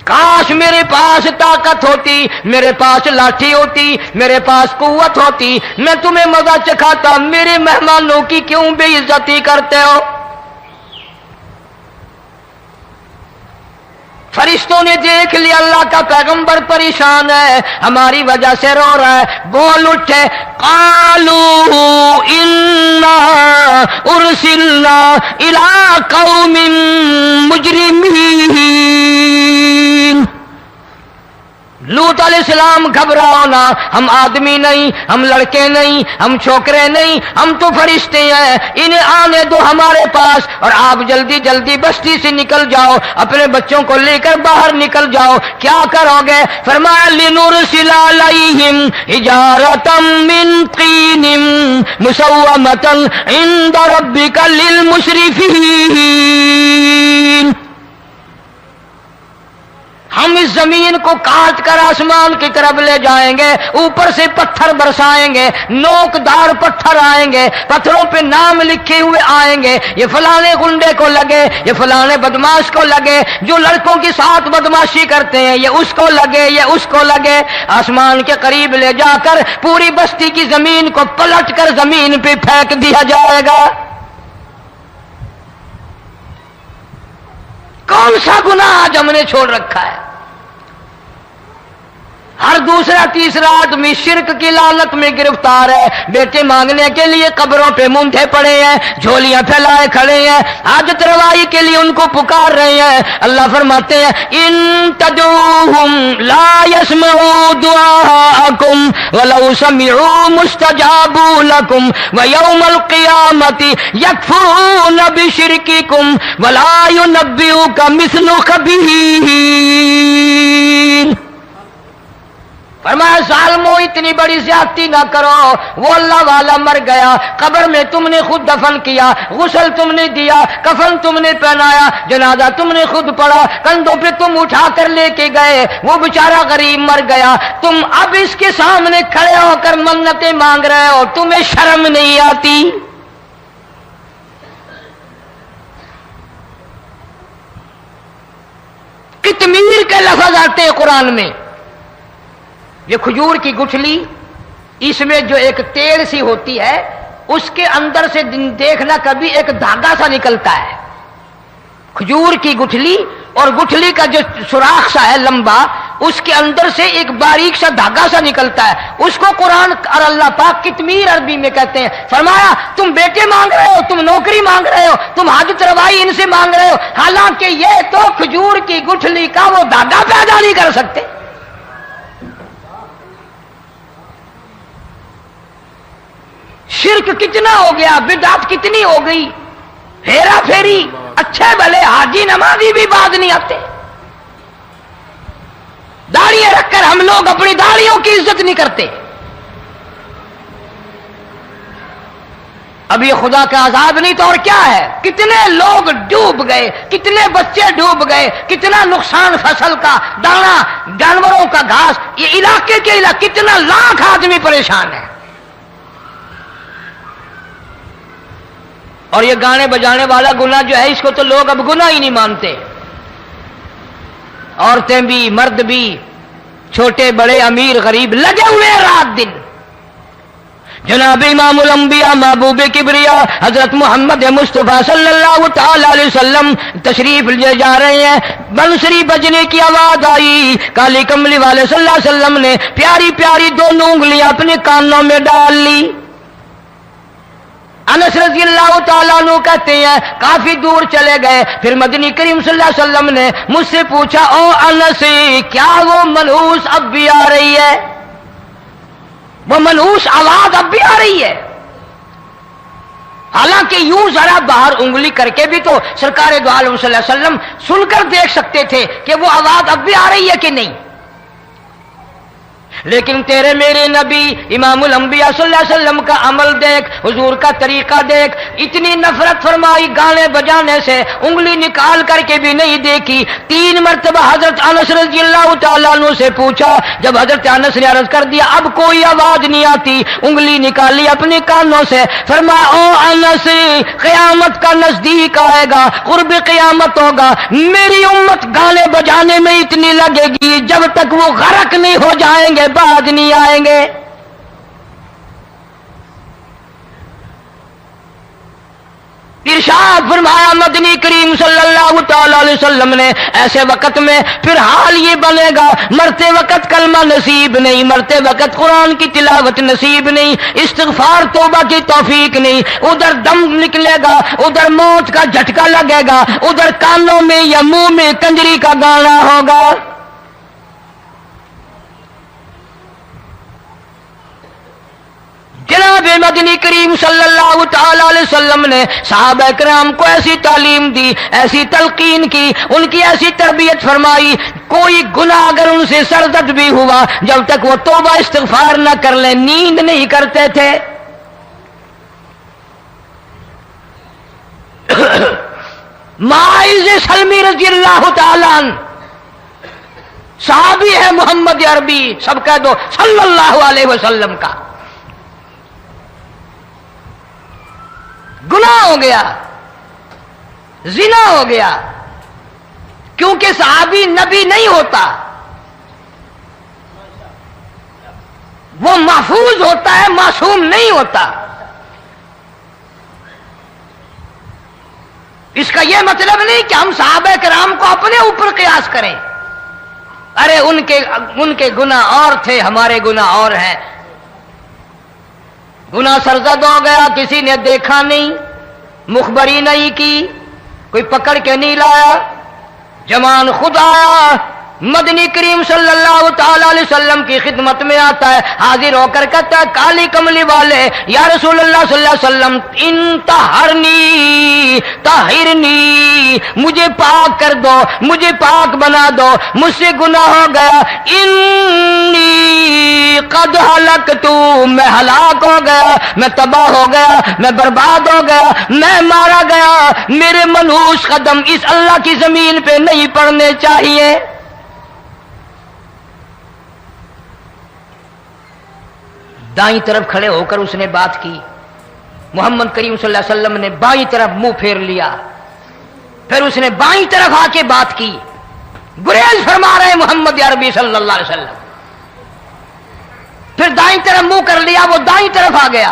کاش میرے پاس طاقت ہوتی، میرے پاس لاٹھی ہوتی، میرے پاس قوت ہوتی، میں تمہیں مزہ چکھاتا، میرے مہمانوں کی کیوں بے عزتی کرتے ہو؟ فرشتوں نے دیکھ لیا اللہ کا پیغمبر پریشان ہے، ہماری وجہ سے رو رہا ہے، بول اٹھے قالوا انا ارسلنا الی قوم مجرمین۔ لوط علیہ السلام گھبراؤ نہ، ہم آدمی نہیں، ہم لڑکے نہیں، ہم چھوکرے نہیں، ہم تو فرشتے ہیں، انہیں آنے دو ہمارے پاس، اور آپ جلدی جلدی بستی سے نکل جاؤ، اپنے بچوں کو لے کر باہر نکل جاؤ۔ کیا کرو گے؟ فرمایا لنرسل علیہم حجارۃ من طین مسومۃ عند ربک للمسرفین۔ ہم اس زمین کو کاٹ کر آسمان کی طرف لے جائیں گے، اوپر سے پتھر برسائیں گے، نوکدار پتھر آئیں گے، پتھروں پہ نام لکھے ہوئے آئیں گے، یہ فلانے گنڈے کو لگے، یہ فلانے بدماش کو لگے، جو لڑکوں کے ساتھ بدماشی کرتے ہیں یہ اس کو لگے، یہ اس کو لگے۔ آسمان کے قریب لے جا کر پوری بستی کی زمین کو پلٹ کر زمین پہ پھینک دیا جائے گا۔ کون سا گناہ آج ہم نے چھوڑ رکھا ہے؟ ہر دوسرا تیسرا آدمی شرک کی لعنت میں گرفتار ہے، بیٹے مانگنے کے لیے قبروں پہ مونڈھے پڑے ہیں، جھولیاں پھیلائے کھڑے ہیں، حاجت روائی کے لیے ان کو پکار رہے ہیں۔ اللہ فرماتے ہیں ان تدعوہم لا يسمعوا دعاءکم ولو سمعوا مستجابوا لکم ویوم القیامت یکفرون بشرککم ولا ینبئک مثل خبیر۔ فرمایا ظالموں اتنی بڑی زیادتی نہ کرو، وہ اللہ والا مر گیا، قبر میں تم نے خود دفن کیا، غسل تم نے دیا، کفن تم نے پہنایا، جنازہ تم نے خود پڑھا، کندھوں پہ تم اٹھا کر لے کے گئے، وہ بیچارہ غریب مر گیا، تم اب اس کے سامنے کھڑے ہو کر منتیں مانگ رہے ہو، تمہیں شرم نہیں آتی؟ قطمیر کے لفظ آتے ہیں قرآن میں۔ یہ کھجور کی گٹھلی، اس میں جو ایک تیل سی ہوتی ہے، اس کے اندر سے دیکھنا کبھی ایک دھاگا سا نکلتا ہے۔ کھجور کی گٹھلی، اور گٹھلی کا جو سوراخ سا ہے لمبا، اس کے اندر سے ایک باریک سا دھاگا سا نکلتا ہے، اس کو قرآن اور اللہ پاک قطمیر عربی میں کہتے ہیں۔ فرمایا تم بیٹے مانگ رہے ہو، تم نوکری مانگ رہے ہو، تم حاجت روائی ان سے مانگ رہے ہو، حالانکہ یہ تو کھجور کی گٹھلی کا وہ دھاگا پیدا نہیں کر سکتے۔ شرک کتنا ہو گیا، بدعت کتنی ہو گئی، ہیرا پھیری، اچھے بھلے حاجی نمازی بھی باز نہیں آتے۔ داڑیاں رکھ کر ہم لوگ اپنی داڑیوں کی عزت نہیں کرتے۔ اب یہ خدا کا عذاب نہیں تو اور کیا ہے؟ کتنے لوگ ڈوب گئے، کتنے بچے ڈوب گئے، کتنا نقصان فصل کا، دانا، جانوروں کا گھاس، یہ علاقے کے علاقے کتنا لاکھ آدمی پریشان ہے۔ اور یہ گانے بجانے والا گناہ جو ہے اس کو تو لوگ اب گناہ ہی نہیں مانتے. عورتیں بھی مرد بھی چھوٹے بڑے امیر غریب لگے ہوئے ہیں رات دن. جناب امام الانبیاء محبوب کبریا حضرت محمد مصطفیٰ صلی اللہ تعالی علیہ وسلم تشریف لے جا رہے ہیں. بنسری بجنے کی آواز آئی. کالی کملی والے صلی اللہ علیہ وسلم نے پیاری پیاری دونوں انگلیاں اپنے کانوں میں ڈال لی. انس رضی اللہ تعالیٰ عنہ کہتے ہیں کافی دور چلے گئے. پھر مدنی کریم صلی اللہ علیہ وسلم نے مجھ سے پوچھا او انس کیا وہ منحوس اب بھی آ رہی ہے؟ وہ منحوس آواز اب بھی آ رہی ہے؟ حالانکہ یوں ذرا باہر انگلی کر کے بھی تو سرکار دو عالم صلی اللہ علیہ وسلم سن کر دیکھ سکتے تھے کہ وہ آواز اب بھی آ رہی ہے کہ نہیں. لیکن تیرے میرے نبی امام الانبیاء صلی اللہ علیہ وسلم کا عمل دیکھ, حضور کا طریقہ دیکھ. اتنی نفرت فرمائی گانے بجانے سے, انگلی نکال کر کے بھی نہیں دیکھی. 3 مرتبہ حضرت انس رضی اللہ تعالیٰ عنہ سے پوچھا. جب حضرت انس نے عرض کر دیا اب کوئی آواز نہیں آتی, انگلی نکالی اپنے کانوں سے. فرمایا او انس قیامت کا نزدیک آئے گا, قرب قیامت ہوگا, میری امت گانے بجانے میں اتنی لگے گی جب تک وہ غرق نہیں ہو جائیں گے بعد نہیں آئیں گے. ارشاد فرمایا مدنی کریم صلی اللہ تعالی علیہ وسلم نے ایسے وقت میں پھر حال یہ بنے گا مرتے وقت کلمہ نصیب نہیں, مرتے وقت قرآن کی تلاوت نصیب نہیں, استغفار توبہ کی توفیق نہیں. ادھر دم نکلے گا, ادھر موت کا جھٹکا لگے گا, ادھر کانوں میں یا منہ میں کنجری کا گانا ہوگا. جناب مدنی کریم صلی اللہ تعالی علیہ وسلم نے صحابہ کرام کو ایسی تعلیم دی, ایسی تلقین کی, ان کی ایسی تربیت فرمائی. کوئی گناہ اگر ان سے سرزد بھی ہوا جب تک وہ توبہ استغفار نہ کر لیں نیند نہیں کرتے تھے. معاذ سلمی رضی اللہ تعالیٰ عنہ صحابی ہے محمد عربی, سب کہہ دو صلی اللہ علیہ وسلم کا. گناہ ہو گیا, زنا ہو گیا, کیونکہ صحابی نبی نہیں ہوتا, وہ محفوظ ہوتا ہے, معصوم نہیں ہوتا. اس کا یہ مطلب نہیں کہ ہم صحابہ کرام کو اپنے اوپر قیاس کریں. ارے ان کے گناہ اور تھے, ہمارے گناہ اور ہیں. گناہ سرزد ہو گیا, کسی نے دیکھا نہیں, مخبری نہیں کی, کوئی پکڑ کے نہیں لایا, جوان خود آیا مدنی کریم صلی اللہ تعالی علیہ وسلم کی خدمت میں آتا ہے, حاضر ہو کر کہتا ہے کالی کملی والے یا رسول اللہ صلی اللہ علیہ وسلم انتہرنی طہرنی, مجھے پاک کر دو, مجھے پاک بنا دو, مجھ سے گناہ ہو گیا. انی قد ہلکتو, میں ہلاک ہو گیا, میں تباہ ہو گیا, میں برباد ہو گیا, میں مارا گیا. میرے منحوس قدم اس اللہ کی زمین پہ نہیں پڑنے چاہیے. دائیں طرف کھڑے ہو کر اس نے بات کی. محمد کریم صلی اللہ علیہ وسلم نے بائیں طرف منہ پھیر لیا, پھر اس نے بائیں طرف آ کے بات کی. گریز فرما رہے محمد عربی صلی اللہ علیہ وسلم. پھر دائیں طرف منہ کر لیا, وہ دائیں طرف آ گیا.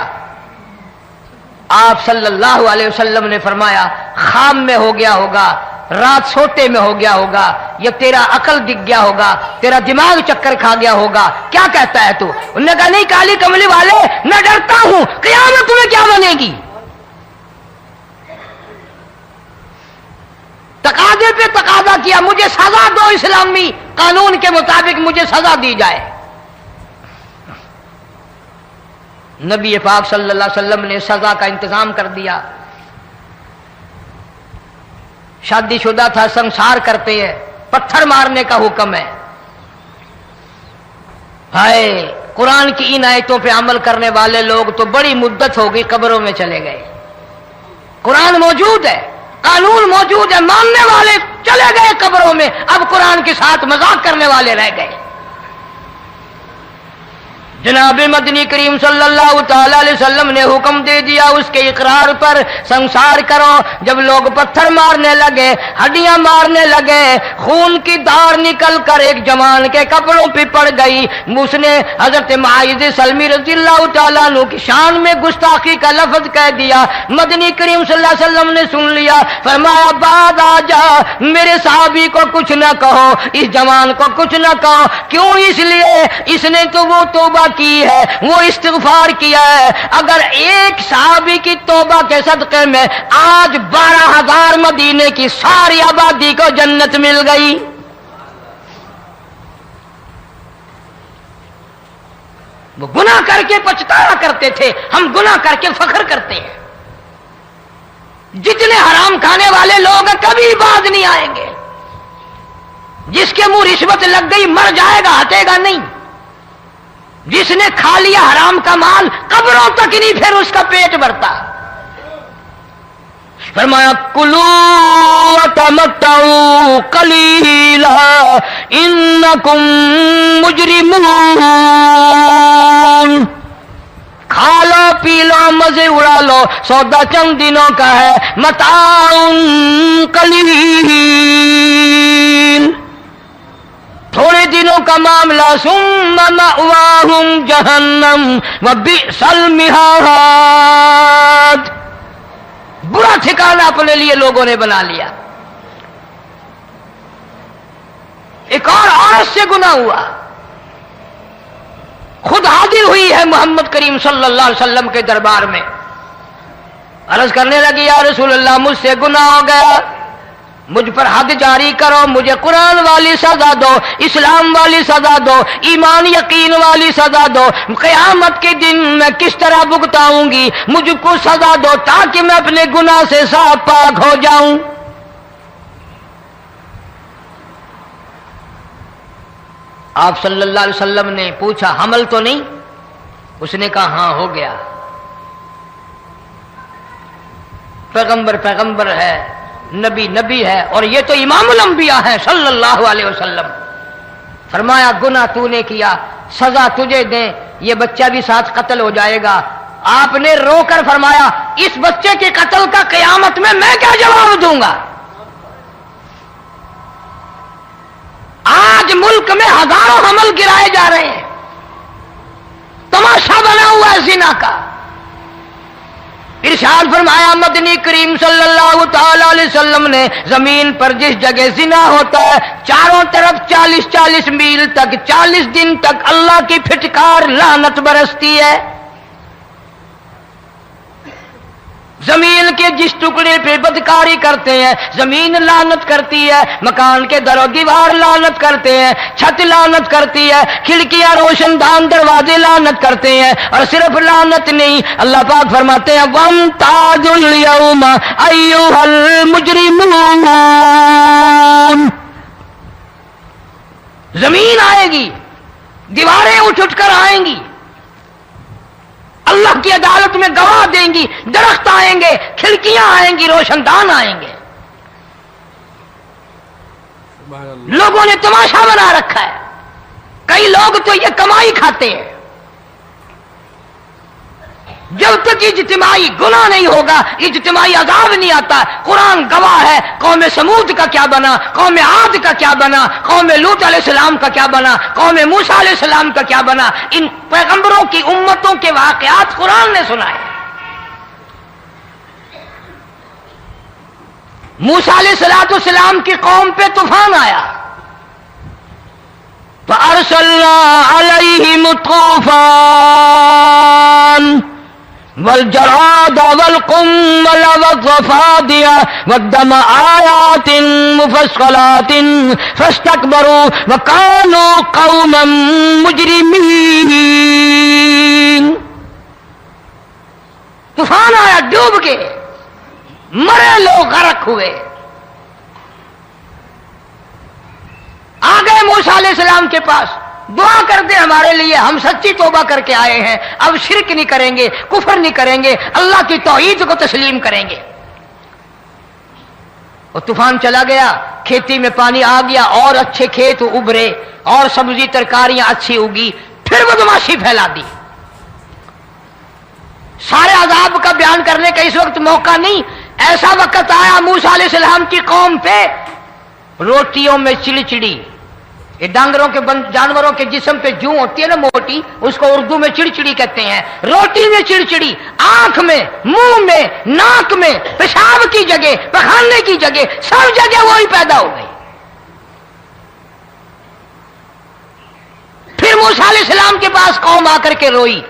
آپ صلی اللہ علیہ وسلم نے فرمایا خام میں ہو گیا ہوگا, رات سوتے میں ہو گیا ہوگا, یا تیرا عقل دکھ گیا ہوگا, تیرا دماغ چکر کھا گیا ہوگا, کیا کہتا ہے تو؟ انہوں نے کہا نہیں کالی کملی والے میں ڈرتا ہوں, قیامت تمہیں کیا بنے گی. تقاضے پہ تقاضا کیا, مجھے سزا دو, اسلامی قانون کے مطابق مجھے سزا دی جائے. نبی پاک صلی اللہ علیہ وسلم نے سزا کا انتظام کر دیا. شادی شدہ تھا, سنسار کرتے ہیں, پتھر مارنے کا حکم ہے. ہائے قرآن کی ان آیتوں پہ عمل کرنے والے لوگ تو بڑی مدت ہو گئی قبروں میں چلے گئے. قرآن موجود ہے, قانون موجود ہے, ماننے والے چلے گئے قبروں میں, اب قرآن کے ساتھ مذاق کرنے والے رہ گئے. جناب مدنی کریم صلی اللہ تعالی علیہ وسلم نے حکم دے دیا اس کے اقرار پر سنسار کرو. جب لوگ پتھر مارنے لگے, ہڈیاں مارنے لگے, خون کی دھار نکل کر ایک جوان کے کپڑوں پہ پڑ گئی, اس نے حضرت معاذ سلمی رضی اللہ تعالیٰ عنہ کی شان میں گستاخی کا لفظ کہہ دیا. مدنی کریم صلی اللہ علیہ وسلم نے سن لیا, فرمایا بعد آ جا, میرے صحابی کو کچھ نہ کہو, اس جوان کو کچھ نہ کہو. کیوں؟ اس لیے اس نے تو وہ توبہ کی ہے, وہ استغفار کیا ہے. اگر ایک صحابی کی توبہ کے صدقے میں آج 12,000 مدینے کی ساری آبادی کو جنت مل گئی. وہ گناہ کر کے پچھتایا کرتے تھے, ہم گناہ کر کے فخر کرتے ہیں. جتنے حرام کھانے والے لوگ کبھی باز نہیں آئیں گے. جس کے منہ رشوت لگ گئی مر جائے گا, ہٹے گا نہیں. جس نے کھا لیا حرام کا مال قبروں تک نہیں پھر اس کا پیٹ بھرتا. فرمایا کلو وتمتعوا قلیلا انکم مجرمون, کھا لو پی لو مزے اڑا لو, سودا چند دنوں کا ہے. متاع قلیل, تھوڑے دنوں کا معاملہ. ثم مأواہم جہنم وبئس المہاد, برا ٹھکانہ اپنے لیے لوگوں نے بنا لیا. ایک اور عورت سے گناہ ہوا, خود حاضر ہوئی ہے محمد کریم صلی اللہ علیہ وسلم کے دربار میں, عرض کرنے لگی یا رسول اللہ مجھ سے گناہ ہو گیا, مجھ پر حد جاری کرو, مجھے قرآن والی سزا دو, اسلام والی سزا دو, ایمان یقین والی سزا دو. قیامت کے دن میں کس طرح بھگتاؤں گی, مجھ کو سزا دو تاکہ میں اپنے گناہ سے صاف پاک ہو جاؤں. آپ صلی اللہ علیہ وسلم نے پوچھا حمل تو نہیں؟ اس نے کہا ہاں ہو گیا. پیغمبر ہے, نبی ہے, اور یہ تو امام الانبیاء ہے صلی اللہ علیہ وسلم. فرمایا گناہ تو نے کیا, سزا تجھے دیں, یہ بچہ بھی ساتھ قتل ہو جائے گا. آپ نے رو کر فرمایا اس بچے کے قتل کا قیامت میں کیا جواب دوں گا؟ آج ملک میں ہزاروں حمل گرائے جا رہے ہیں, تماشا بنا ہوا ہے زنا کا. ارشاد فرمایا مدنی کریم صلی اللہ تعالی علیہ وسلم نے زمین پر جس جگہ زنا ہوتا ہے چاروں طرف 40 میل تک 40 دن تک اللہ کی پھٹکار لعنت برستی ہے. زمین کے جس ٹکڑے پہ بدکاری کرتے ہیں زمین لعنت کرتی ہے, مکان کے در و دیوار لعنت کرتے ہیں, چھت لعنت کرتی ہے, کھڑکیاں روشن دان دروازے لعنت کرتے ہیں. اور صرف لعنت نہیں, اللہ پاک فرماتے ہیں وَامْتَازُوا الْيَوْمَ أَيُّهَا الْمُجْرِمُونَ, زمین آئے گی, دیواریں اٹھ کر آئیں گی, اللہ کی عدالت میں گواہ دیں گی, درخت آئیں گے, کھڑکیاں آئیں گی, روشن دان آئیں گے. لوگوں نے تماشا بنا رکھا ہے. کئی لوگ تو یہ کمائی کھاتے ہیں. جب تک اجتماعی گناہ نہیں ہوگا اجتماعی عذاب نہیں آتا. قرآن گواہ ہے, قوم سمود کا کیا بنا, قوم عاد کا کیا بنا, قوم لوط علیہ السلام کا کیا بنا, قوم موسیٰ علیہ السلام کا کیا بنا. ان پیغمبروں کی امتوں کے واقعات قرآن نے سنائے. موسیٰ علیہ السلام کی قوم پہ طوفان آیا, فَأَرْسَلْنَا عَلَيْهِمُ الطُّوفَانَ والجراد والقمل والضفادع والدم آيات مفصلات فاستكبروا وكانوا قوما مجرمين. طوفان آیا, ڈوب کے مرے لوگ, غرق ہوئے. آ گئے موسیٰ علیہ السلام کے پاس, دعا کر دے ہمارے لیے, ہم سچی توبہ کر کے آئے ہیں, اب شرک نہیں کریں گے, کفر نہیں کریں گے, اللہ کی توحید کو تسلیم کریں گے. اور طوفان چلا گیا, کھیتی میں پانی آ گیا, اور اچھے کھیت ابھرے, اور سبزی ترکاریاں اچھی اگی. پھر بدماشی پھیلا دی. سارے عذاب کا بیان کرنے کا اس وقت موقع نہیں. ایسا وقت آیا موسیٰ علیہ السلام کی قوم پہ روٹیوں میں چڑچڑی. یہ ڈانگروں کے جانوروں کے جسم پہ جوں ہوتی ہے نا موٹی, اس کو اردو میں چڑچڑی کہتے ہیں. روٹی میں چڑچڑی, آنکھ میں, منہ میں, ناک میں, پیشاب کی جگہ, پخانے کی جگہ, سب جگہ وہی پیدا ہو گئی. پھر موسیٰ علیہ السلام کے پاس قوم آ کر کے روئی,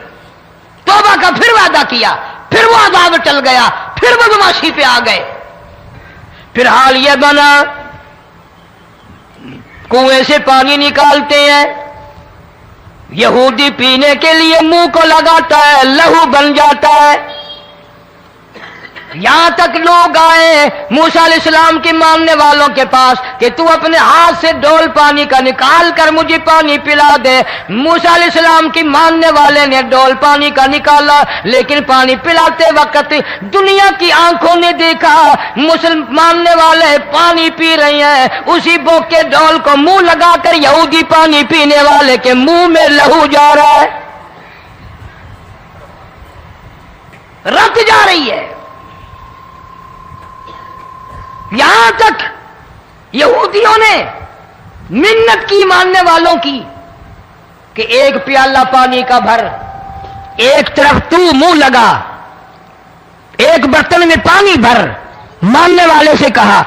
توبہ کا پھر وعدہ کیا, پھر وہ عذاب ٹل گیا, پھر بدماشی پہ آ گئے. پھر حال یہ بنا کنویں سے پانی نکالتے ہیں, یہودی پینے کے لیے منہ کو لگاتا ہے, لہو بن جاتا ہے. یہاں تک لوگ آئے موسیٰ علیہ السلام کی ماننے والوں کے پاس کہ تو اپنے ہاتھ سے ڈول پانی کا نکال کر مجھے پانی پلا دے. موسیٰ علیہ السلام کی ماننے والے نے ڈول پانی کا نکالا, لیکن پانی پلاتے وقت دنیا کی آنکھوں نے دیکھا ماننے والے پانی پی رہے ہیں, اسی بوک کے ڈول کو منہ لگا کر یہودی پانی پینے والے کے منہ میں لہو جا رہا ہے, رت جا رہی ہے. یہاں تک یہودیوں نے منت کی ماننے والوں کی کہ ایک پیالہ پانی کا بھر, ایک طرف تو منہ لگا, ایک برتن میں پانی بھر. ماننے والے سے کہا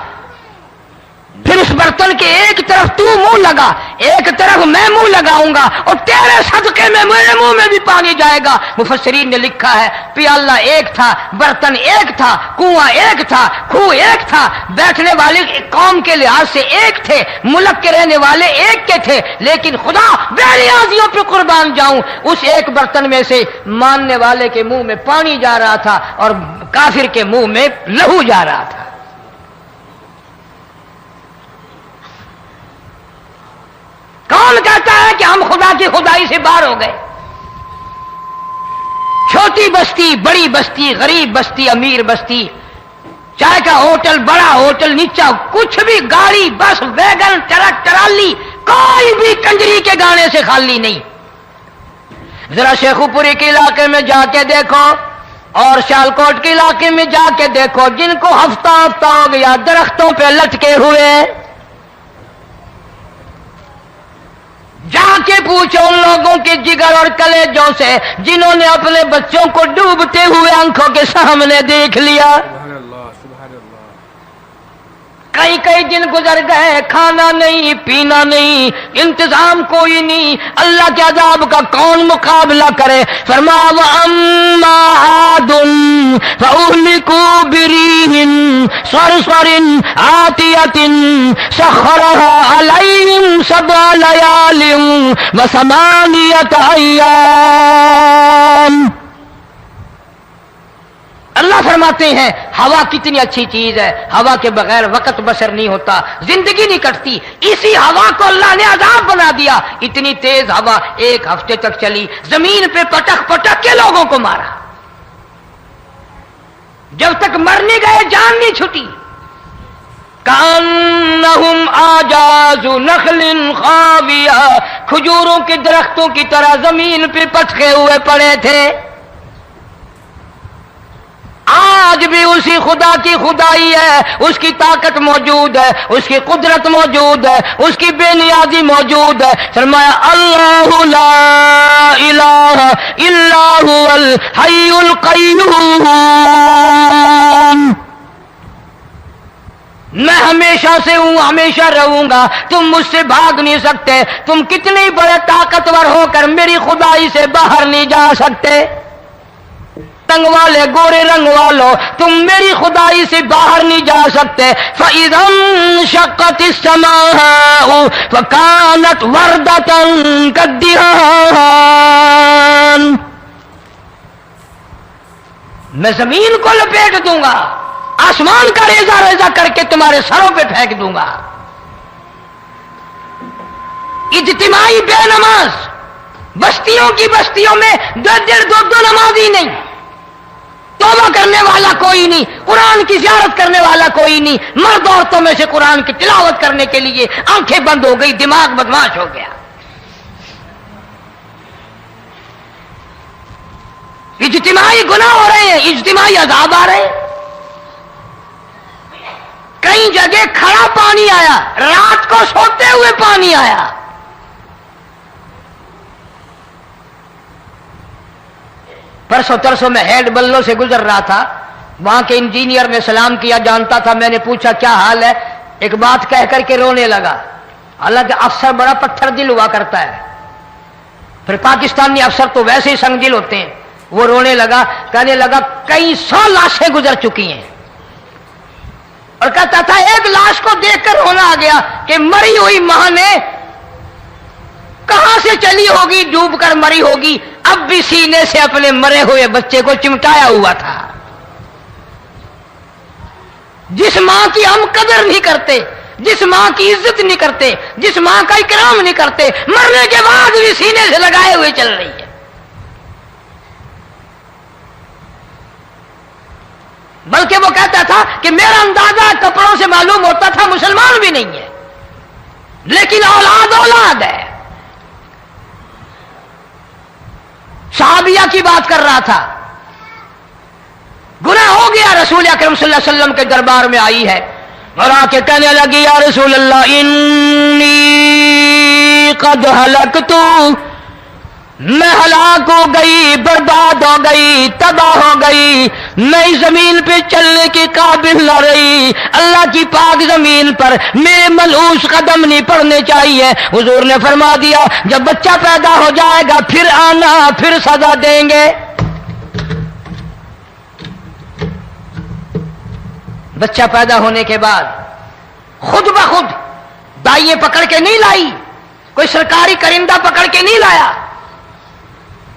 پھر اس برتن کے ایک طرف تو منہ لگا, ایک طرف میں منہ لگاؤں گا, اور تیرے صدقے میں میرے منہ میں بھی پانی جائے گا. مفسرین نے لکھا ہے پیالہ ایک تھا, برتن ایک تھا, کنواں ایک تھا, کھوہ ایک تھا, بیٹھنے والے قوم کے لحاظ سے ایک تھے, ملک کے رہنے والے ایک کے تھے, لیکن خدا بے نیازیوں پہ قربان جاؤں اس ایک برتن میں سے ماننے والے کے منہ میں پانی جا رہا تھا اور کافر کے منہ میں لہو جا رہا تھا. کون کہتا ہے کہ ہم خدا کی خدائی سے باہر ہو گئے؟ چھوٹی بستی, بڑی بستی, غریب بستی, امیر بستی, چائے کا ہوٹل, بڑا ہوٹل, نیچا کچھ بھی, گاڑی, بس, ویگن, ٹرک, ٹرالی, کوئی بھی کنجری کے گانے سے خالی نہیں. ذرا شیخو پوری کے علاقے میں جا کے دیکھو اور شالکوٹ کے علاقے میں جا کے دیکھو, جن کو ہفتہ ہفتہ ہو گیا درختوں پہ لٹکے ہوئے, جا کے پوچھو ان لوگوں کے جگر اور کلیجوں سے جنہوں نے اپنے بچوں کو ڈوبتے ہوئے آنکھوں کے سامنے دیکھ لیا. سبحان اللہ, سبحان اللہ. کئی کئی دن گزر گئے, کھانا نہیں, پینا نہیں, انتظام کوئی نہیں. اللہ کے عذاب کا کون مقابلہ کرے؟ فرمایا وَأَمَّا عَادٌ فَأُهْلِكُوا بِرِيحٍ صَرْصَرٍ عَاتِيَةٍ سَخَّرَهَا عَلَيْهِمْ سَبْعَ لَيَالٍ وَثَمَانِيَةَ أَيَّامٍ. اللہ فرماتے ہیں ہوا کتنی اچھی چیز ہے, ہوا کے بغیر وقت بسر نہیں ہوتا, زندگی نہیں کٹتی. اسی ہوا کو اللہ نے عذاب بنا دیا. اتنی تیز ہوا ایک ہفتے تک چلی, زمین پہ پٹک پٹک کے لوگوں کو مارا, جب تک مر نہیں گئے جان نہیں چھٹی. کأنہم اعجاز نخل خاویہ, کھجوروں کے درختوں کی طرح زمین پہ پٹکے ہوئے پڑے تھے. آج بھی اسی خدا کی خدائی ہے, اس کی طاقت موجود ہے, اس کی قدرت موجود ہے, اس کی بے نیازی موجود ہے. فرمایا اللہ لا الہ الا هو الحی القیوم, میں ہمیشہ سے ہوں, ہمیشہ رہوں گا, تم مجھ سے بھاگ نہیں سکتے. تم کتنے بڑے طاقتور ہو کر میری خدائی سے باہر نہیں جا سکتے. رنگ والے, گورے رنگ والوں, تم میری خدائی سے باہر نہیں جا سکتے. فَإِذَا انشَقَّتِ السَّمَاءُ فَكَانَتْ وَرْدَةً كَالدِّهَانِ, میں زمین کو لپیٹ دوں گا, آسمان کا ریزہ ریزہ کر کے تمہارے سروں پہ پھینک دوں گا. اجتماعی بے نماز, بستیوں کی بستیوں میں دو نمازی نہیں, توبہ کرنے والا کوئی نہیں, قرآن کی زیارت کرنے والا کوئی نہیں. مرد عورتوں میں سے قرآن کی تلاوت کرنے کے لیے آنکھیں بند ہو گئی, دماغ بدماش ہو گیا. اجتماعی گناہ ہو رہے ہیں، اجتماعی عذاب آ رہے ہیں. کئی جگہ کھڑا پانی آیا، رات کو سوتے ہوئے پانی آیا. پرسوں ترسوں میں ہیڈ بلوں سے گزر رہا تھا، وہاں کے انجینئر نے سلام کیا، جانتا تھا. میں نے پوچھا کیا حال ہے؟ ایک بات کہہ کر کے رونے لگا. حالانکہ افسر بڑا پتھر دل ہوا کرتا ہے، پھر پاکستانی افسر تو ویسے ہی سنگ دل ہوتے ہیں. وہ رونے لگا، کہنے لگا کئی 100 لاشیں گزر چکی ہیں، اور کہتا تھا ایک لاش کو دیکھ کر رونا آ گیا کہ مری ہوئی ماں نے کہاں سے چلی ہوگی، ڈوب کر مری ہوگی، اب بھی سینے سے اپنے مرے ہوئے بچے کو چمٹایا ہوا تھا. جس ماں کی ہم قدر نہیں کرتے، جس ماں کی عزت نہیں کرتے، جس ماں کا اکرام نہیں کرتے، مرنے کے بعد بھی سینے سے لگائے ہوئے چل رہی ہے. بلکہ وہ کہتا تھا کہ میرا اندازہ کپڑوں سے معلوم ہوتا تھا مسلمان بھی نہیں ہے، لیکن اولاد اولاد ہے. صحابیہ کی بات کر رہا تھا، گناہ ہو گیا، رسول اکرم صلی اللہ علیہ وسلم کے دربار میں آئی ہے اور آ کے کہنے لگی یا رسول اللہ انی قد ہلکت، میں ہلاک ہو گئی، برباد ہو گئی، تباہ ہو گئی، میں اس زمین پہ چلنے کے قابل نہ رہی، اللہ کی پاک زمین پر میرے ملعوس قدم نہیں پڑنے چاہیے. حضور نے فرما دیا جب بچہ پیدا ہو جائے گا پھر آنا، پھر سزا دیں گے. بچہ پیدا ہونے کے بعد خود بخود دائیں پکڑ کے نہیں لائی، کوئی سرکاری کرندہ پکڑ کے نہیں لایا،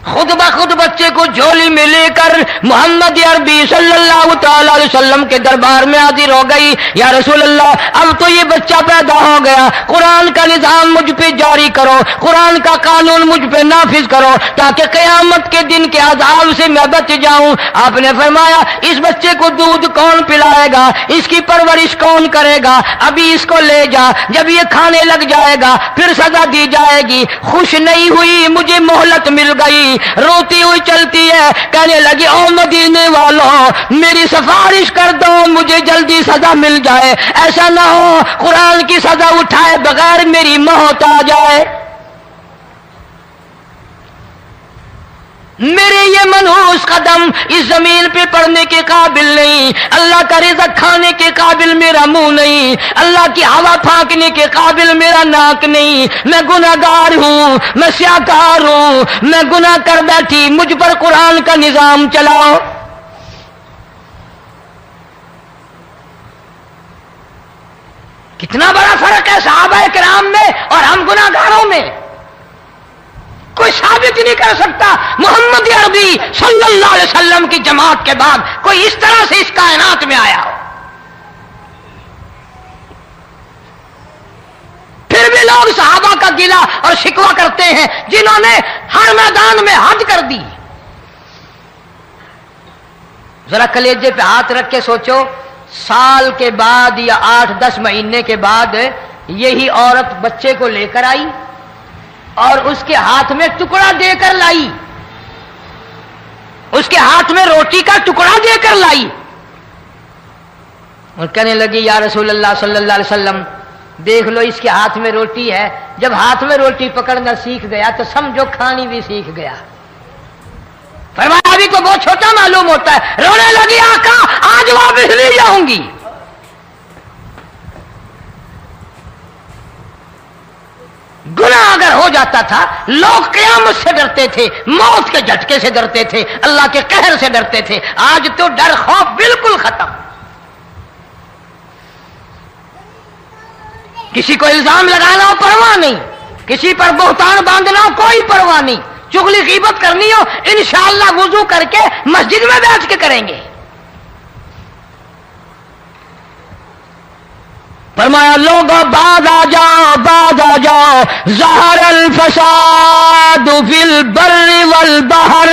خود بخود بچے کو جھولی میں لے کر محمد عربی صلی اللہ تعالی علیہ وسلم کے دربار میں حاضر ہو گئی. یا رسول اللہ اب تو یہ بچہ پیدا ہو گیا، قرآن کا نظام مجھ پہ جاری کرو، قرآن کا قانون مجھ پہ نافذ کرو تاکہ قیامت کے دن کے عذاب سے میں بچ جاؤں. آپ نے فرمایا اس بچے کو دودھ کون پلائے گا، اس کی پرورش کون کرے گا، ابھی اس کو لے جا، جب یہ کھانے لگ جائے گا پھر سزا دی جائے گی. خوش نہیں ہوئی، مجھے مہلت مل گئی، روتی ہوئی چلتی ہے، کہنے لگی او مدینے والوں میری سفارش کر دو، مجھے جلدی سزا مل جائے، ایسا نہ ہو قرآن کی سزا اٹھائے بغیر میری موت آ جائے. میرے یہ منحوس قدم اس زمین پہ پڑنے کے قابل نہیں، اللہ کا رزق کھانے کے قابل میرا منہ نہیں، اللہ کی ہوا پھانکنے کے قابل میرا ناک نہیں، میں گناہگار ہوں، میں سیاکار ہوں، میں گناہ کر بیٹھی، مجھ پر قرآن کا نظام چلاؤ. کتنا بڑا فرق ہے صحابہ کرام میں اور ہم گناہگاروں میں. کوئی ثابت نہیں کر سکتا محمد عربی صلی اللہ علیہ وسلم کی جماعت کے بعد کوئی اس طرح سے اس کائنات میں آیا ہو. پھر بھی لوگ صحابہ کا گلہ اور شکوہ کرتے ہیں جنہوں نے ہر میدان میں حد کر دی. ذرا کلیجے پہ ہاتھ رکھ کے سوچو، سال کے بعد یا 8-10 مہینے کے بعد یہی عورت بچے کو لے کر آئی اور اس کے ہاتھ میں ٹکڑا دے کر لائی، اس کے ہاتھ میں روٹی کا ٹکڑا دے کر لائی اور کہنے لگی یا رسول اللہ صلی اللہ علیہ وسلم دیکھ لو اس کے ہاتھ میں روٹی ہے. جب ہاتھ میں روٹی پکڑنا سیکھ گیا تو سمجھو کھانی بھی سیکھ گیا. فرمایا ابھی تو بہت چھوٹا معلوم ہوتا ہے. رونے لگی آقا آج واپس لے جاؤں گی. گناہ اگر ہو جاتا تھا لوگ قیامت سے ڈرتے تھے، موت کے جھٹکے سے ڈرتے تھے، اللہ کے قہر سے ڈرتے تھے. آج تو ڈر خوف بالکل ختم. کسی کو الزام لگانا ہو پرواہ نہیں، کسی پر بہتان باندھنا ہو کوئی پرواہ نہیں، چغلی غیبت کرنی ہو انشاءاللہ وضو کر کے مسجد میں بیٹھ کے کریں گے. فرمایا لوگوں بعد آ جاؤ، بعد آ جاؤ، ظہر الفساد فی البر والبحر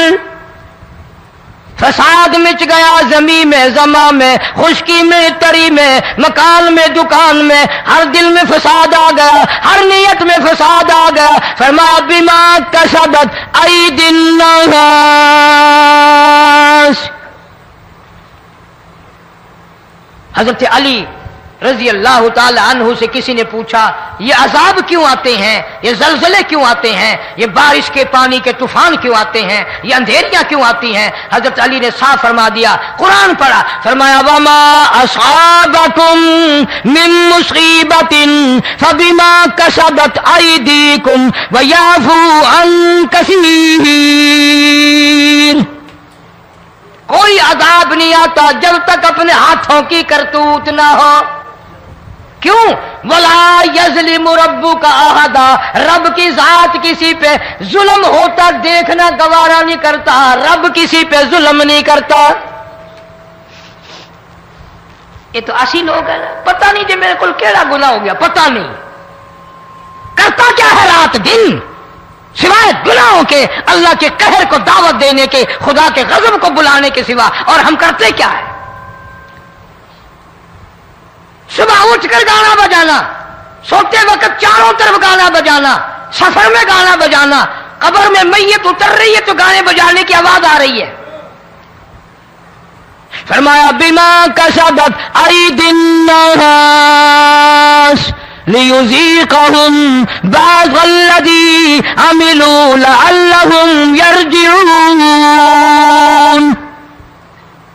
فساد مچ گیا زمین میں زماں میں خشکی میں تری میں مکان میں دکان میں ہر دل میں فساد آ گیا ہر نیت میں فساد آ گیا فرمایا بما کسبت ایدی الناس حضرت علی رضی اللہ تعالی عنہ سے کسی نے پوچھا یہ عذاب کیوں آتے ہیں یہ زلزلے کیوں آتے ہیں یہ بارش کے پانی کے طوفان کیوں آتے ہیں یہ اندھیریاں کیوں آتی ہیں حضرت علی نے صاف فرما دیا قرآن پڑھا فرمایا وما اصابکم من مصیبت فبما کسبت ایدیکم ویعفو عن کثیر کوئی عذاب نہیں آتا جب تک اپنے ہاتھوں کی کرتوت نہ ہو کیوں ولا یظلم ربک احدا رب کی ذات کسی پہ ظلم ہوتا دیکھنا گوارا نہیں کرتا رب کسی پہ ظلم نہیں کرتا یہ تو اسی لوگ ہیں پتہ نہیں جی میرے کو کیڑا گناہ ہو گیا پتہ نہیں کرتا کیا ہے رات دن سوائے گناہوں کے اللہ کے قہر کو دعوت دینے کے خدا کے غضب کو بلانے کے سوا اور ہم کرتے کیا ہے صبح اٹھ کر گانا بجانا سوتے وقت چاروں طرف گانا بجانا سفر میں گانا بجانا قبر میں میت اتر رہی ہے تو گانے بجانے کی آواز آ رہی ہے فرمایا بما کسبت ایدی الناس لیذیقہم بعض الذی عملوا لعلہم یرجعون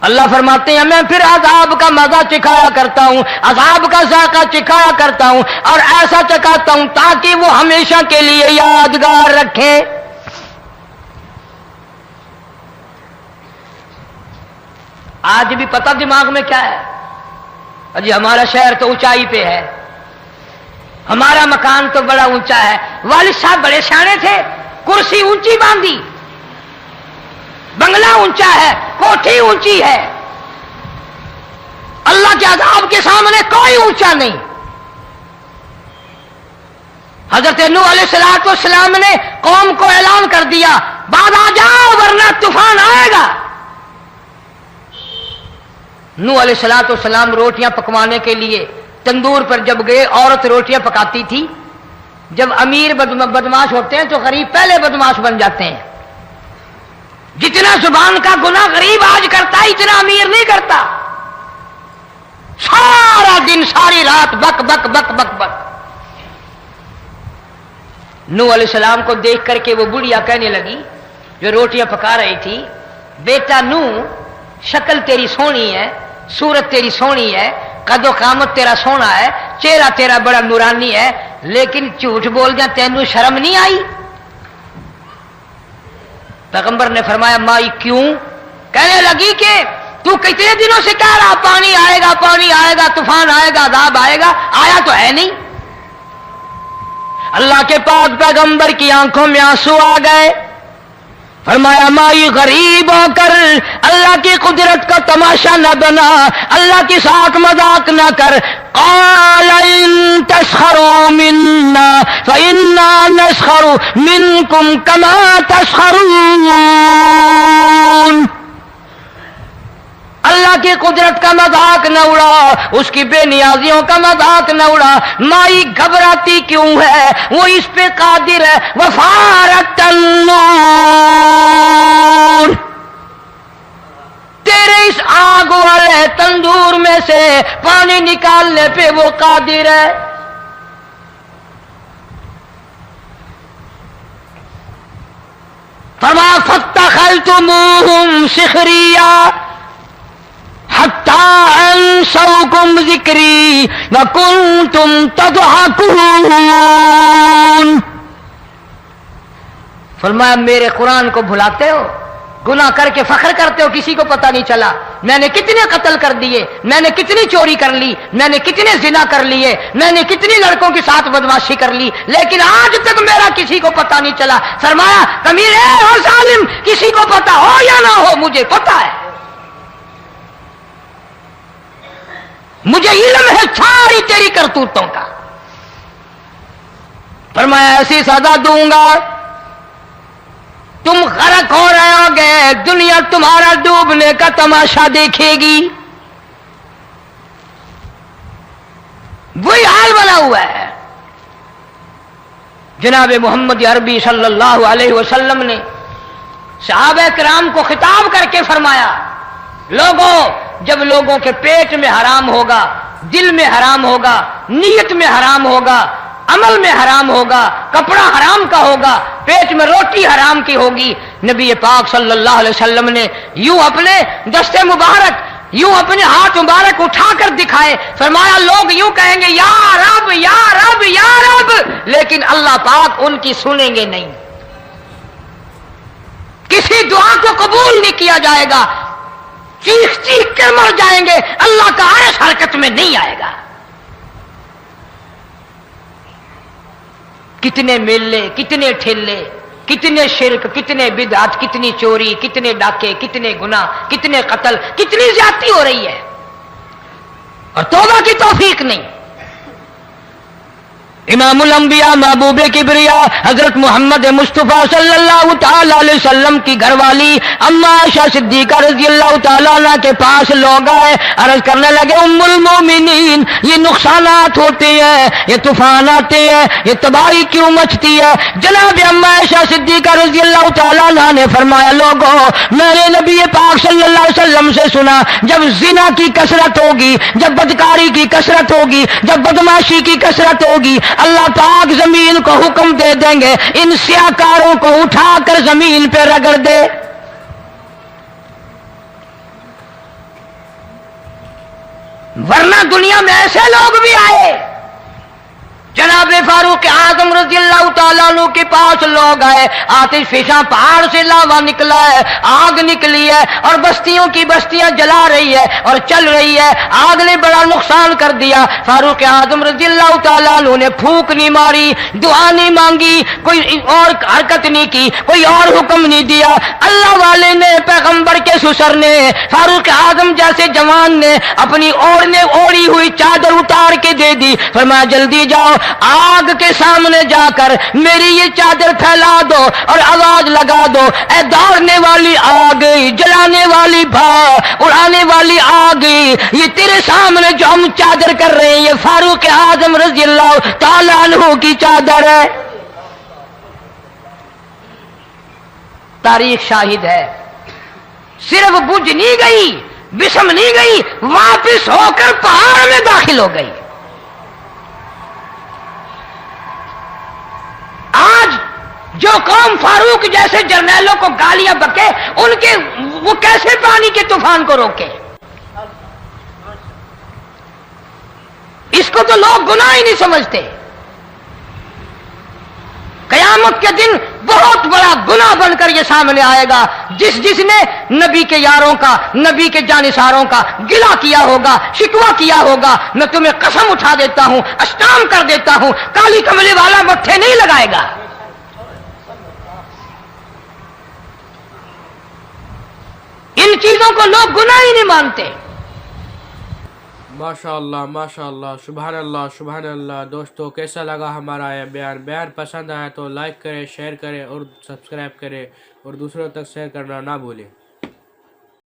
اللہ فرماتے ہیں میں پھر عذاب کا مزہ چکھایا کرتا ہوں عذاب کا ذائقہ چکھایا کرتا ہوں اور ایسا چکھاتا ہوں تاکہ وہ ہمیشہ کے لیے یادگار رکھے آج بھی پتہ دماغ میں کیا ہے جی ہمارا شہر تو اونچائی پہ ہے ہمارا مکان تو بڑا اونچا ہے والد صاحب بڑے سیانے تھے کرسی اونچی باندھی بنگلہ اونچا ہے کوٹھی اونچی ہے اللہ کے عذاب کے سامنے کوئی اونچا نہیں حضرت نوح علیہ السلام نے قوم کو اعلان کر دیا بعد آ جاؤ ورنہ طوفان آئے گا نوح علیہ السلام روٹیاں پکوانے کے لیے تندور پر جب گئے عورت روٹیاں پکاتی تھی جب امیر بدماش ہوتے ہیں تو غریب پہلے بدماش بن جاتے ہیں جتنا زبان کا گناہ غریب آج کرتا ہے اتنا امیر نہیں کرتا سارا دن ساری رات بک بک بک بک بک نوح علیہ السلام کو دیکھ کر کے وہ بڑھیا کہنے لگی جو روٹیاں پکا رہی تھی بیٹا نوح شکل تیری سونی ہے صورت تیری سونی ہے قد و قامت تیرا سونا ہے چہرہ تیرا بڑا نورانی ہے لیکن جھوٹ بول دیا تینوں شرم نہیں آئی پیغمبر نے فرمایا مائی کیوں کہنے لگی کہ تو کتنے دنوں سے کہہ رہا پانی آئے گا طوفان آئے گا عذاب آئے گا آیا تو ہے نہیں اللہ کے پاک پیغمبر کی آنکھوں میں آنسو آ گئے فرمایا مائی غریب ہو کر اللہ کی قدرت کا تماشا نہ بنا اللہ کے ساتھ مذاق نہ کر قال ان تسخروا منا فإنا نسخر منكم كما تسخرون اللہ کی قدرت کا مذاق نہ اڑا اس کی بے نیازیوں کا مذاق نہ اڑا مائی گھبراتی کیوں ہے وہ اس پہ قادر ہے وفارت النور تیرے اس آگ والے تندور میں سے پانی نکالنے پہ وہ قادر ہے فما فاتخذتموهم سخریا حتی انسوکم ذکری وکنتم تضحکون فرمایا میرے قرآن کو بھلاتے ہو گناہ کر کے فخر کرتے ہو کسی کو پتہ نہیں چلا میں نے کتنے قتل کر دیے میں نے کتنی چوری کر لی میں نے کتنے زنا کر لیے میں نے کتنی لڑکوں کے ساتھ بدماشی کر لی لیکن آج تک میرا کسی کو پتہ نہیں چلا فرمایا کمینے اور ظالم کسی کو پتہ ہو یا نہ ہو مجھے پتہ ہے مجھے علم ہے ساری تیری کرتوتوں کا فرمایا ایسی سزا دوں گا تم غرق ہو رہے ہو گئے دنیا تمہارا ڈوبنے کا تماشا دیکھے گی. وہی حال بنا ہوا ہے. جناب محمد عربی صلی اللہ علیہ وسلم نے صحابہ کرام کو خطاب کر کے فرمایا، لوگوں، جب لوگوں کے پیٹ میں حرام ہوگا، دل میں حرام ہوگا، نیت میں حرام ہوگا، عمل میں حرام ہوگا، کپڑا حرام کا ہوگا، پیٹ میں روٹی حرام کی ہوگی، نبی پاک صلی اللہ علیہ وسلم نے یوں اپنے دست مبارک، یوں اپنے ہاتھ مبارک اٹھا کر دکھائے، فرمایا لوگ یوں کہیں گے یا رب یا رب یا رب، لیکن اللہ پاک ان کی سنیں گے نہیں، کسی دعا کو قبول نہیں کیا جائے گا، چیخ چیخ کر مر جائیں گے، اللہ کا عرش حرکت میں نہیں آئے گا. کتنے میلے، کتنے ٹھیلے، کتنے شرک، کتنے بدعت، کتنی چوری، کتنے ڈاکے، کتنے گناہ، کتنے قتل، کتنی زیادتی ہو رہی ہے اور توبہ کی توفیق نہیں. امام الانبیاء محبوب کبریا حضرت محمد مصطفیٰ صلی اللہ تعالی علیہ وسلم کی گھر والی اما عائشہ صدیقہ رضی اللہ تعالیٰ عنہ کے پاس لوگ آئے، عرض کرنے لگے ام المومنین، یہ نقصانات ہوتے ہیں، یہ طوفان آتے ہیں، یہ تباہی کیوں مچتی ہے؟ جناب اما عائشہ صدیقہ رضی اللہ تعالیٰ عنہ نے فرمایا، لوگوں، میں نے نبی پاک صلی اللہ علیہ وسلم سے سنا جب زنا کی کثرت ہوگی، جب بدکاری کی کثرت ہوگی، جب بدماشی کی کثرت ہوگی، اللہ پاک زمین کو حکم دے دیں گے ان سیاکاروں کو اٹھا کر زمین پہ رگڑ دے. ورنہ دنیا میں ایسے لوگ بھی آئے. جناب فاروق اعظم رضی اللہ تعالیٰ عنہ کے پاس لوگ آئے، آتش فشاں پہاڑ سے لاوا نکلا ہے، آگ نکلی ہے اور بستیوں کی بستیاں جلا رہی ہے اور چل رہی ہے، آگ نے بڑا نقصان کر دیا. فاروق اعظم رضی اللہ تعالیٰ عنہ نے پھونک نہیں ماری، دعا نہیں مانگی، کوئی اور حرکت نہیں کی، کوئی اور حکم نہیں دیا. اللہ والے نے، پیغمبر کے سسر نے، فاروق اعظم جیسے جوان نے اپنی اوڑھی ہوئی چادر اتار کے دے دی، فرمایا جلدی جاؤ، آگ کے سامنے جا کر میری یہ چادر پھیلا دو اور آواز لگا دو، اے دوڑنے والی آگ، جلانے والی اڑانے والی آگ، یہ تیرے سامنے جو ہم چادر کر رہے ہیں یہ فاروق اعظم رضی اللہ تعالیٰ عنہ کی چادر ہے. تاریخ شاہد ہے، صرف بجھ نہیں گئی، بسم نہیں گئی، واپس ہو کر پہاڑ میں داخل ہو گئی. آج جو قوم فاروق جیسے جرنیلوں کو گالیاں بکے، ان کے وہ کیسے پانی کے طوفان کو روکے؟ اس کو تو لوگ گناہ ہی نہیں سمجھتے. قیامت کے دن بہت بڑا گناہ بن کر یہ سامنے آئے گا. جس نے نبی کے یاروں کا، نبی کے جانثاروں کا گلہ کیا ہوگا، شکوہ کیا ہوگا، میں تمہیں قسم اٹھا دیتا ہوں، اشتام کر دیتا ہوں، کالی کملی والا متھے نہیں لگائے گا. ان چیزوں کو لوگ گناہ ہی نہیں مانتے. ماشاءاللہ ماشاءاللہ، سبحان اللہ سبحان اللہ. دوستو، کیسا لگا ہمارا یہ بیان پسند آیا تو لائک کریں، شیئر کریں اور سبسکرائب کریں اور دوسروں تک شیئر کرنا نہ بھولیں.